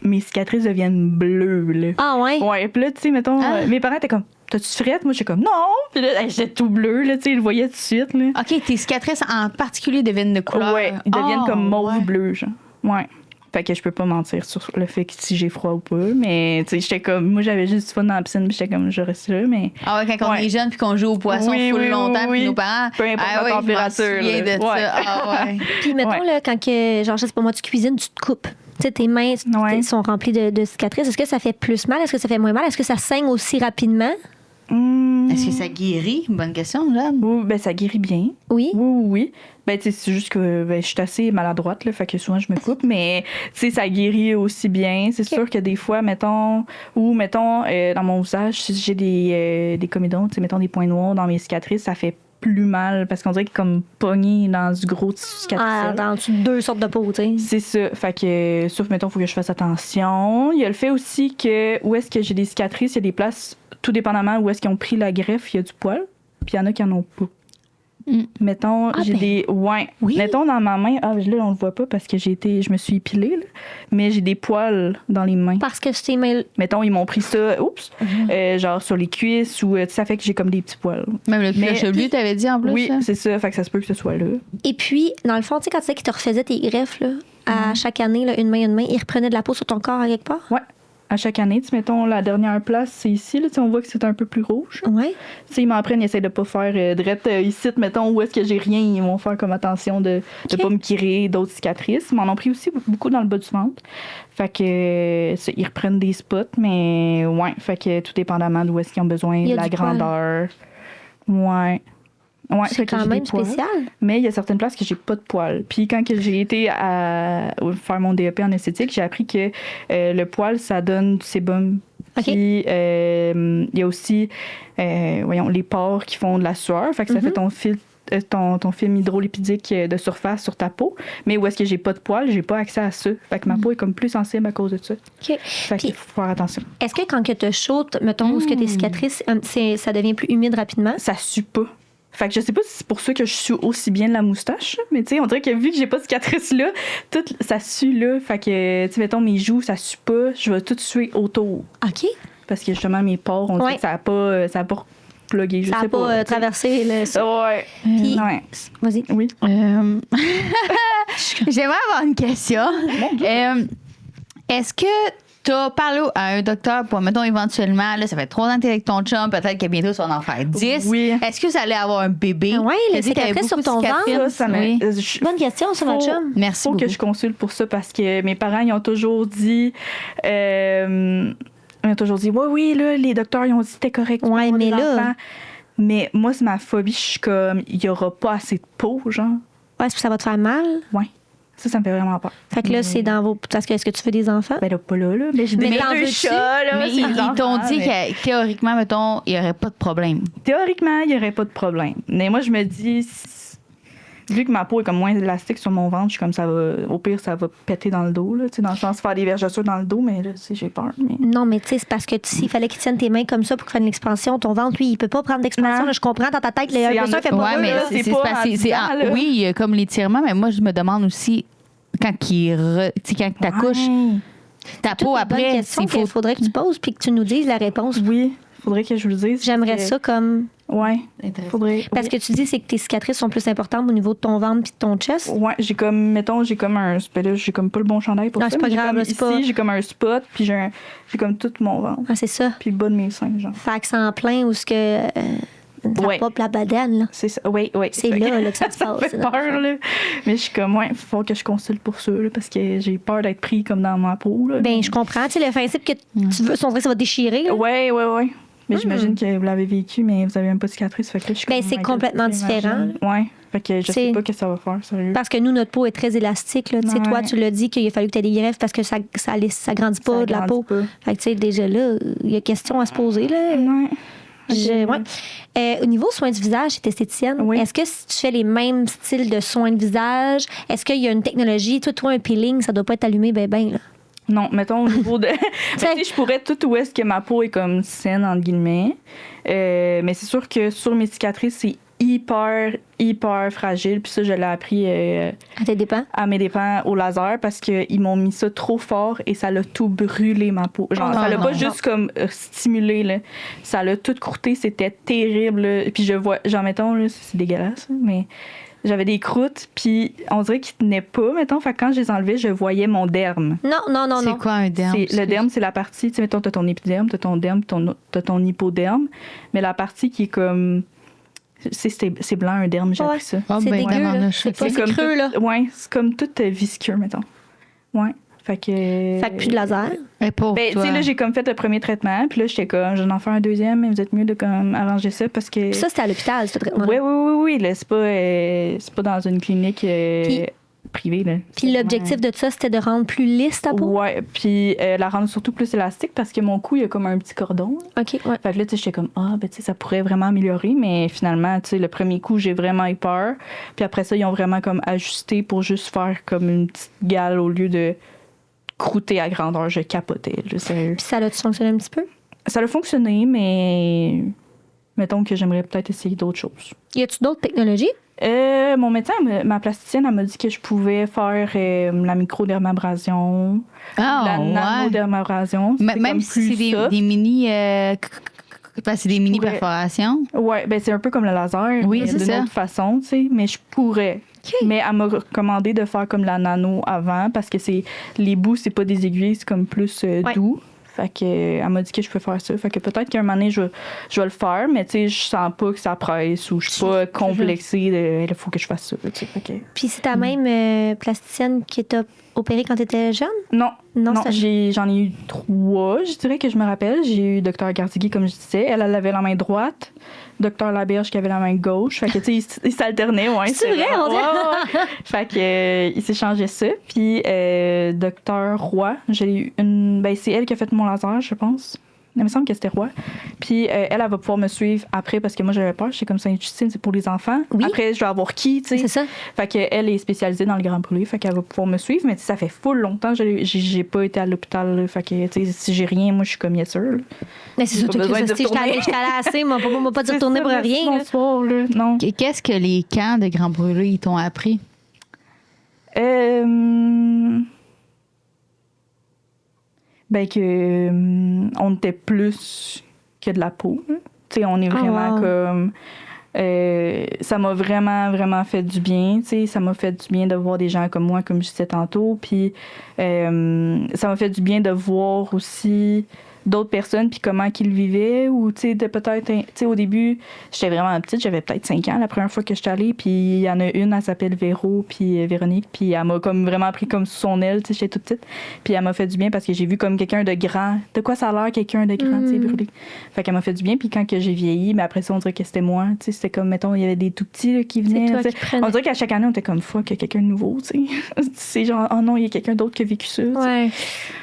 mes cicatrices deviennent bleues, là. Ah ouais? Ouais, puis là, tu sais, mettons, mes parents étaient comme, t'as-tu frette? Moi, j'étais comme, non! Puis là, j'étais tout bleu, là, tu sais, ils le voyaient tout de suite, là. OK, tes cicatrices en particulier deviennent de couleur. Ouais, ils deviennent comme mauve ouais. bleu, genre. Ouais. Fait que je peux pas mentir sur le fait que si j'ai froid ou pas, mais tu sais, j'étais comme, moi, j'avais juste du fun dans la piscine, puis j'étais comme, je reste là, mais. Ah ouais, quand on Ouais. est jeune puis qu'on joue au poisson full longtemps, puis nos parents. Peu importe la je m'en température, souviens là. de Ouais. ça. Ah ouais. Puis mettons, Ouais. là, quand que, genre, je sais pas moi, tu cuisines, tu te coupes. Tu sais, tes mains Ouais. sont remplies de cicatrices. Est-ce que ça fait plus mal? Est-ce que ça fait moins mal? Est-ce que ça saigne aussi rapidement? Est-ce que ça guérit? Bonne question, Jeanne. Oui, ben ça guérit bien. Oui. Oui. Ben, tu sais, c'est juste que je suis assez maladroite, là, fait que souvent je me coupe, mais tu sais, ça guérit aussi bien. C'est sûr que des fois, mettons, dans mon visage, si j'ai des comédons, tu sais, mettons des points noirs dans mes cicatrices, ça fait plus mal parce qu'on dirait qu'il est comme pogné dans du gros tissu cicatriciel. Dans deux sortes de peau, tu sais. C'est ça. Fait que, sauf, mettons, il faut que je fasse attention. Il y a le fait aussi que où est-ce que j'ai des cicatrices, il y a des places, tout dépendamment où est-ce qu'ils ont pris la greffe, il y a du poil, puis il y en a qui en ont pas. Mettons, j'ai des. Ouais. Oui. Mettons dans ma main, là, on le voit pas parce que je me suis épilée, là, mais j'ai des poils dans les mains. Parce que tes mains. Mettons, ils m'ont pris ça, genre sur les cuisses ou ça fait que j'ai comme des petits poils. Même le cuir Mais- chevelu, t'avais dit en plus. Oui, ça? c'est ça. Fait que ça se peut que ce soit là. Et puis, dans le fond, tu sais, quand tu disais qu'ils te refaisaient tes greffes, là, à chaque année, là, une main, ils reprenaient de la peau sur ton corps à quelque part? Ouais. À chaque année, tu sais, mettons, la dernière place, c'est ici. Là, tu sais, on voit que c'est un peu plus rouge. Ouais. Tu sais, ils m'en prennent, ils essaient de pas faire drette ici, mettons, où est-ce que j'ai rien. Ils vont faire comme attention de pas me créer d'autres cicatrices. Ils m'en ont pris aussi beaucoup dans le bas du ventre. Fait que ils reprennent des spots, mais ouais, fait que tout dépendamment d'où est-ce qu'ils ont besoin, Il y a de la du poil. grandeur. Ouais. Ouais, C'est fait que quand j'ai même des poils. spécial. Mais il y a certaines places que j'ai pas de poils. Puis quand que j'ai été à faire mon DEP en esthétique, j'ai appris que le poil, ça donne du sébum. OK. Puis il y a aussi, les pores qui font de la sueur. Fait que ça fait ton film hydrolipidique de surface sur ta peau. Mais où est-ce que j'ai pas de poils, j'ai pas accès à ça. Fait que ma peau est comme plus sensible à cause de ça. OK. Fait Puis- qu'il faut faire attention. Est-ce que quand que tu chaudes, mettons, où est-ce que tes cicatrices, ça devient plus humide rapidement? Ça sue pas. Fait que je sais pas si c'est pour ça que je sue aussi bien de la moustache, là, mais tu sais, on dirait que vu que j'ai pas de cicatrice là, tout ça sue là. Fait que, tu sais, mettons, mes joues, ça sue pas, je vais tout suer autour. OK. Parce que justement, mes pores, on dirait Ouais. que ça a pas plugué, je Ça sais n'a pas tu sais. traversé le. Ouais. Puis- Ouais. Vas-y. Oui. J'aimerais avoir une question. Est-ce que tu as parlé à un docteur pour, mettons, éventuellement, là, ça fait 3 ans que tu es avec ton chum, peut-être que bientôt tu vas en faire 10. Oui. Est-ce que ça allait avoir un bébé? Ah ouais, les Tu dis que t'avais cicatrices sur beaucoup de ton cicatrices. Ça, Oui. Bonne question, ça, votre chum. Merci Faut beaucoup. que je consulte pour ça parce que mes parents, ils ont toujours dit. Oui, là, les docteurs, ils ont dit que c'était correct. pour Ouais, avoir mais des là- enfants. Mais moi, c'est ma phobie. Je suis comme, il y aura pas assez de peau, genre. Ouais, est-ce que ça va te faire mal? Ouais. Ça me fait vraiment peur. Fait que là, c'est dans vos. Parce que est-ce que tu veux des enfants? Ben là, pas là. Mais j'ai Mais des t'en deux veux-tu? chats, là. Mais c'est ils les t'ont enfants, dit mais- que théoriquement, mettons, il n'y aurait pas de problème. Théoriquement, il n'y aurait pas de problème. Mais moi, je me dis, vu que ma peau est comme moins élastique sur mon ventre, je suis comme ça va. Au pire, ça va péter dans le dos, là. Tu sais, dans le sens faire des vergetures dans le dos, mais là, tu sais, j'ai peur. Mais... Non, mais tu sais, c'est parce que s'il fallait qu'il tienne tes mains comme ça pour faire une expansion, ton ventre, lui, il peut pas prendre d'expansion. Non. Là, je comprends dans ta tête, C'est le en- ça fait pas Ouais, mal, mais là. c'est pas parce que en disant, là. oui, il y a comme l'étirement, mais moi, je me demande aussi, quand t'accouches, ta Toutes peau des bonnes après, questions il faut. qu'il faudrait que tu poses puis que tu nous dises la réponse. Oui, faudrait que je vous le dise. J'aimerais parce que- ça comme. Ouais, faudrait. Parce que tu dis c'est que tes cicatrices sont plus importantes au niveau de ton ventre puis de ton chest. Ouais, j'ai comme un. Ben là, j'ai comme pas le bon chandail pour Non, ça. c'est pas mais j'ai grave, comme là, c'est ici, pas- j'ai comme un spot, puis j'ai comme tout mon ventre. Ah, c'est ça. Puis le bas de mes seins, genre. Fait que c'est en plein où ce que. Ouais. Pas la badane, là. C'est ça. Oui. C'est là que ça se Ça passe. fait peur, là. Mais je suis comme, il faut que je consulte pour ça, là, parce que j'ai peur d'être pris comme dans ma peau, là. Ben, je comprends. Tu sais, le principe que tu veux, on dirait que ça va déchirer. Là. Ouais. Mais j'imagine que vous l'avez vécu, mais vous avez même pas de cicatrice. Fait que là, je suis Ben, comme, c'est oh my complètement God, différent. Ouais. Fait que je C'est- sais pas ce que ça va faire, sérieux. Parce que nous, notre peau est très élastique. Là. Tu sais, Ouais. toi, tu l'as dit qu'il a fallu que tu aies des greffes parce que ça grandit pas Ça de la grandit peau. pas. Fait que, tu sais, déjà là, il y a question à se poser. Là. Ouais. Au niveau soins du visage, tu es esthéticienne. Oui. Est-ce que si tu fais les mêmes styles de soins de visage, est-ce qu'il y a une technologie? Toi, un peeling, ça doit pas être allumé ben. Là. Non, mettons au niveau de. Mais tu sais, je pourrais tout où est-ce que ma peau est comme saine, entre guillemets. Mais c'est sûr que sur mes cicatrices, c'est hyper fragile. Puis ça, je l'ai appris À tes dépens? à mes dépens au laser parce qu'ils m'ont mis ça trop fort et ça l'a tout brûlé, ma peau. Genre, ça l'a pas juste comme stimulé, là. Ça l'a tout croûté. C'était terrible, là. Puis je vois, genre, mettons, là, c'est dégueulasse, mais j'avais des croûtes, puis on dirait qu'ils tenaient pas, mettons. Fait que quand je les enlevais, je voyais mon derme. Non. C'est quoi un derme? Le derme, c'est la partie, tu sais, mettons, t'as ton épiderme, t'as ton derme, t'as ton hypoderme. Mais la partie qui est comme. C'est blanc, un derme, j'ai appris ça. Ah, C'est ben, dégueu, comment là. on a C'est fait? pas creux, là. Ouais, c'est comme tout visqueux, mettons. Ouais. Fait que. Fait que plus de laser. Mais pour Ben, tu toi. sais, là, j'ai comme fait le premier traitement, puis là, j'étais comme, je vais en faire un deuxième, mais vous êtes mieux de comme arranger ça parce que. Puis ça, c'était à l'hôpital, ce traitement. Oui, là, c'est pas dans une clinique privée, là. Puis l'objectif de ça, c'était de rendre plus lisse ta peau? Ouais, puis la rendre surtout plus élastique parce que mon cou, il y a comme un petit cordon. OK, ouais. Fait que là, tu sais, j'étais comme, ben, tu sais, ça pourrait vraiment améliorer, mais finalement, tu sais, le premier coup, j'ai vraiment eu peur. Puis après ça, ils ont vraiment comme ajusté pour juste faire comme une petite gale au lieu de croûter à grandeur. Je capotais, là, sérieux. Puis ça a-tu fonctionné un petit peu? Ça a fonctionné, mais mettons que j'aimerais peut-être essayer d'autres choses. Y a-tu d'autres technologies? Mon médecin, ma plasticienne, elle m'a dit que je pouvais faire la microdermabrasion, la nanodermabrasion. Même si c'est des mini. C'est des mini perforations. Ouais, ben c'est un peu comme le laser. Oui, mais c'est d'une ça. autre façon, tu sais. Mais je pourrais. Mais elle m'a recommandé de faire comme la nano avant parce que les bouts, c'est pas des aiguilles, c'est comme plus doux. Fait que, elle m'a dit que je peux faire ça. Fait que peut-être qu'un moment donné, je vais le faire, mais tu sais, je sens pas que ça presse ou je suis pas complexée de il faut que je fasse ça. Tu sais, fait que... Puis c'est ta même plasticienne qui t'a opérée quand t'étais jeune? Non, ça- j'en ai eu 3, je dirais que je me rappelle. J'ai eu Dr Gardigui, comme je disais. Elle avait la main droite. Dr Laberge qui avait la main gauche. Fait que, tu sais, ils s'alternaient, ouais. C'est vrai, on dirait? Ouais. Fait que, ils s'échangeaient ça. Puis, Dr Roy, j'ai eu une. Ben, c'est elle qui a fait mon laser, je pense. Il me semble que c'était Roy. Puis, elle va pouvoir me suivre après parce que moi, j'avais peur. J'étais comme Sainte-Justine, c'est pour les enfants. Oui. Après, je vais avoir qui, tu sais. C'est ça. Fait qu'elle est spécialisée dans le grand brûlé. Fait qu'elle va pouvoir me suivre. Mais tu sais, ça fait full longtemps que j'ai pas été à l'hôpital. Là. Fait que, tu sais, si j'ai rien, moi, je suis comme yes sir. Là. Mais c'est J'ai sûr pas besoin de que j'étais retourner. allée assez, moi, pas de retourner pour rien. là. Soir, là. Non. Qu'est-ce que les camps de Grand Brûlé ils t'ont appris? Ben que on était plus que de la peau. Tu sais, on est vraiment wow. comme ça m'a vraiment fait du bien, tu sais, ça m'a fait du bien de voir des gens comme moi, comme je disais tantôt, puis ça m'a fait du bien de voir aussi d'autres personnes puis comment qu'ils vivaient ou tu sais de peut-être tu sais au début j'étais vraiment petite, j'avais peut-être 5 ans la première fois que j'étais allée, puis il y en a une, elle s'appelle Véro puis Véronique, puis elle m'a comme vraiment pris comme sous son aile, tu sais, j'étais toute petite, puis elle m'a fait du bien parce que j'ai vu comme quelqu'un de grand, de quoi ça a l'air quelqu'un de grand, tu sais, brûlé. Fait qu'elle m'a fait du bien, puis quand que j'ai vieilli, mais après ça on dirait que c'était moi, tu sais, c'était comme mettons il y avait des tout petits là, qui venaient, toi tu sais. qui prenais. On dirait qu'à chaque année on était comme fuck, il y a quelqu'un de nouveau, tu sais. C'est genre oh non, il y a quelqu'un d'autre qui a vécu ça. tu sais. Ouais.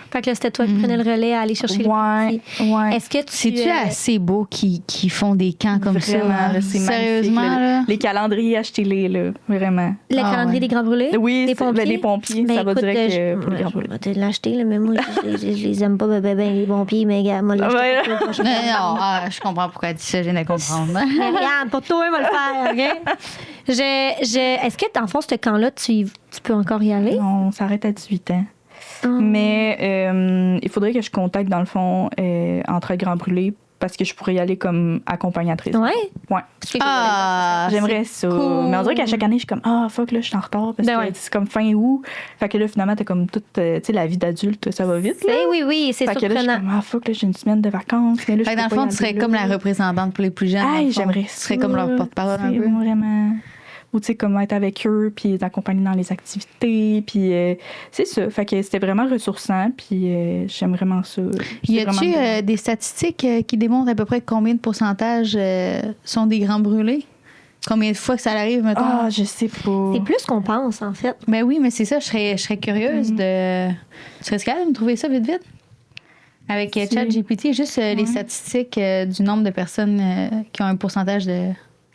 Fait que là, c'était toi qui prenais le relais à aller chercher les petits. Ouais. Est-ce que C'est-tu assez beau qui font des camps comme Vraiment, ça? là, c'est Sérieusement, magnifique, là? Les calendriers, achetez-les, là, vraiment. le Ah, calendrier ouais. des grands brûlés? Oui, des pompiers? les pompiers, Ben, ça va écoute, direct pour les grands brûlés. Je vais te l'acheter, là, mais moi, je les aime pas, les pompiers, mais gars, moi, l'acheter Ouais. pour toi, Non, je comprends pourquoi elle dit ça, je viens de comprendre. Mais regarde, pour toi, on va le faire, OK? Est-ce que, dans le fond, ce camp-là, tu peux encore y aller? Non, on s'arrête à 18 ans. Mais il faudrait que je contacte, dans le fond, entre Grand Brûlé, parce que je pourrais y aller comme accompagnatrice. Ouais. Ouais. J'aimerais ça. cool. Mais on dirait qu'à chaque année, je suis comme, fuck, là, je suis en retard parce Ben que ouais. c'est comme fin août. Fait que là, finalement, t'as comme toute, tu sais, la vie d'adulte, ça va vite. Là. Oui, c'est Fait que là, je suis surprenant. comme, fuck, là, j'ai une semaine de vacances. Mais là, Fait je que dans peux le fond, pas y tu serais aller comme là. la représentante pour les plus jeunes. dans le Hey, fond. j'aimerais Tu serais comme leur porte-parole un C'est peu. Vraiment. Ou tu sais, comme être avec eux, puis les accompagner dans les activités, puis c'est ça. Fait que c'était vraiment ressourçant, puis j'aime vraiment ça. Y C'est vraiment a-tu bien. des statistiques qui démontrent à peu près combien de pourcentage sont des grands brûlés? Combien de fois que ça arrive, mettons? Ah, je sais pas. C'est plus qu'on pense, en fait. Ben oui, mais c'est ça, je serais curieuse de. Tu serais capable de me trouver ça vite? Avec ChatGPT, juste les statistiques du nombre de personnes qui ont un pourcentage de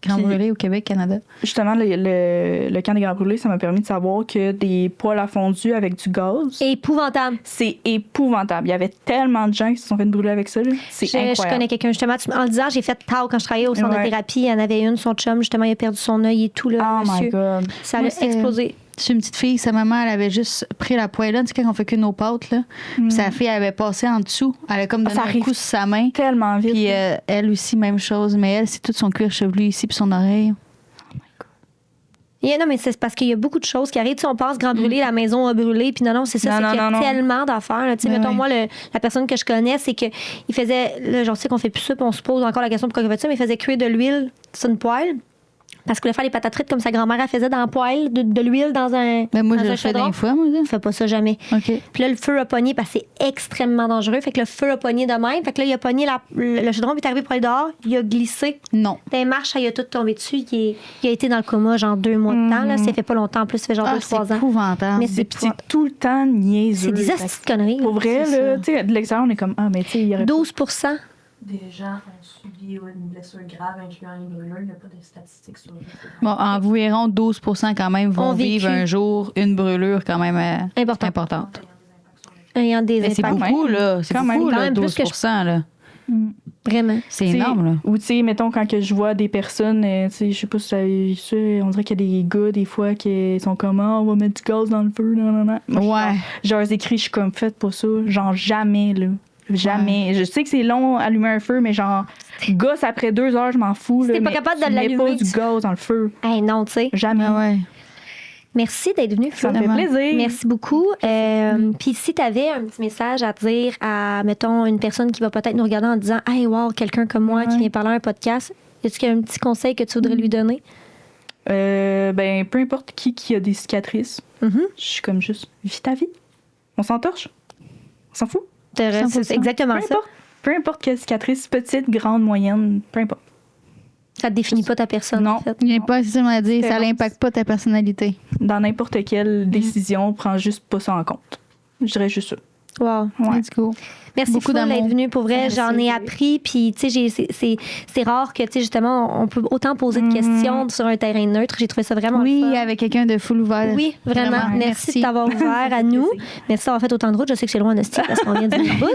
grands Puis- brûlés au Québec, Canada. Justement, le camp des grands brûlés, ça m'a permis de savoir que des poêles à fondu avec du gaz, Épouvantable. c'est épouvantable. Il y avait tellement de gens qui se sont fait brûler avec ça. Là. C'est Je incroyable. connais quelqu'un, justement. En le disant, j'ai fait tard quand je travaillais au centre de Ouais. thérapie. Il y en avait une, son chum, justement, il a perdu son œil et tout, là, Oh my monsieur. God. Ça Moi, a c'est- explosé. Je suis une petite fille, sa maman, elle avait juste pris la poêle, tu sais, quand on fait que nos pâtes, là. Puis sa fille, elle avait passé en dessous. Elle a comme donné ça un arrive coup sur sa main. Tellement vite. Puis elle aussi, même chose. Mais elle, c'est tout son cuir chevelu ici, puis son oreille. Non, mais c'est parce qu'il y a beaucoup de choses qui arrivent. Tu sais, on pense grand brûlé, la maison a brûlé. Puis non, c'est ça, Non, c'est qu'il y a non, non. tellement d'affaires. là. Tu sais, Ben mettons, ouais. moi, la personne que je connais, c'est qu'il faisait, là, je sais qu'on fait plus ça, puis on se pose encore la question pourquoi il fait ça, mais il faisait cuire de l'huile sur une poêle. Parce qu'il voulait faire les patates frites comme sa grand-mère, elle faisait dans la poêle, de l'huile dans un. Ben moi, dans je un le fais chaudron. des fois, moi. On fait pas ça jamais. OK. Puis là, le feu a pogné parce que c'est extrêmement dangereux. Fait que le feu a pogné de même. Fait que là, il a pogné le chaudron, puis il est arrivé pour aller dehors. Il a glissé. Non. Dans les marches, il a tout tombé dessus. Il a été dans le coma, genre 2 mois de temps. Là. Ça fait pas longtemps. En plus, ça fait genre Ah, 2-3 c'est ans. épouvantable. Mais Puis c'est tout le temps niaiseux. C'est des Fait que astuces de conneries. Pour vrai, c'est là, ça. tu sais, de l'extérieur, on est comme, mais tu sais, il y aurait 12 Des gens ont subi une blessure grave, incluant une brûlure. Il n'y a pas de statistiques sur ça. Bon, environ 12 quand même vont Ont vécu. vivre un jour une brûlure quand même Important. importante. Ayant des Mais c'est impacts. beaucoup, là. C'est Quand même. beaucoup, Quand là, même plus 12 que je- là. Vraiment. C'est T'sais, énorme, là. Ou, tu sais, mettons, quand que je vois des personnes, tu sais, je sais pas si ça, on dirait qu'il y a des gars, des fois, qui sont comme, on va mettre du gaz dans le feu, non, non, non. Moi, Ouais. je leur écris, je suis comme, faites pas ça. Genre, jamais, là. Jamais. Je sais que c'est long, allumer un feu, mais genre, gosse après 2 heures, je m'en fous. Si là, t'es pas mais capable de tu mets l'allumer, pas du tu- gaz dans le feu. Hey, non, tu sais. Jamais. Ah ouais. Merci d'être venu, Ça Flo. me fait Vraiment. plaisir. Merci beaucoup. Puis si tu avais un petit message à dire à, mettons, une personne qui va peut-être nous regarder en disant Hey, wow, quelqu'un comme moi qui vient parler à un podcast, est-ce qu'il y a un petit conseil que tu voudrais lui donner? Ben, peu importe qui a des cicatrices, Mhm. je suis comme juste, vis ta vie. On s'entorche. On s'en fout. C'est exactement Peu ça. importe. Peu importe quelle cicatrice, petite, grande, moyenne, peu importe. Ça te définit pas ta personne, Non. en fait. Il n'y a pas nécessairement à dire, ça Différence. n'impacte pas ta personnalité. Dans n'importe quelle décision, prends juste pas ça en compte. Je dirais juste ça. Wow. Ouais. Let's go. Merci Beaucoup beaucoup d'être d'amour. venu. Pour vrai, Merci. j'en ai appris. Puis, tu sais, c'est rare que, tu sais, justement, on peut autant poser de questions sur un terrain neutre. J'ai trouvé ça vraiment Oui, le fun. avec quelqu'un de full ouvert. Oui, vraiment. Vraiment, Merci merci. de t'avoir ouvert à nous. Merci d'avoir fait autant de route. Je sais que c'est loin de style parce qu'on vient du bout.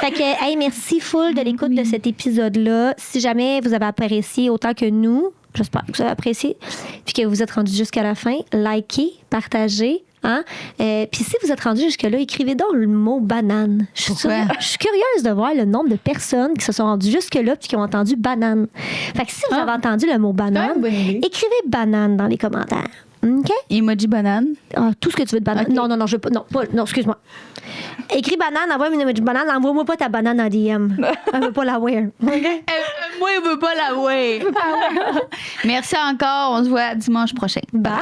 Fait que, hey, merci full de l'écoute de cet épisode-là. Si jamais vous avez apprécié autant que nous, j'espère que vous avez apprécié, puis que vous êtes rendu jusqu'à la fin, likez, partagez. Hein? Puis si vous êtes rendu jusque-là, écrivez donc le mot banane. Je suis curieuse de voir le nombre de personnes qui se sont rendues jusque-là puis qui ont entendu banane. Fait que si vous avez entendu le mot banane, une bonne idée. écrivez banane dans les commentaires. OK? Emoji banane. Ah, tout ce que tu veux de banane. Ok. Non, je veux pas. Non, excuse-moi. Écris banane, envoie-moi une banane, envoie-moi pas ta banane en DM. Elle veut pas la wear. Moi, je veux pas la ouais. Merci encore. On se voit dimanche prochain. Bye!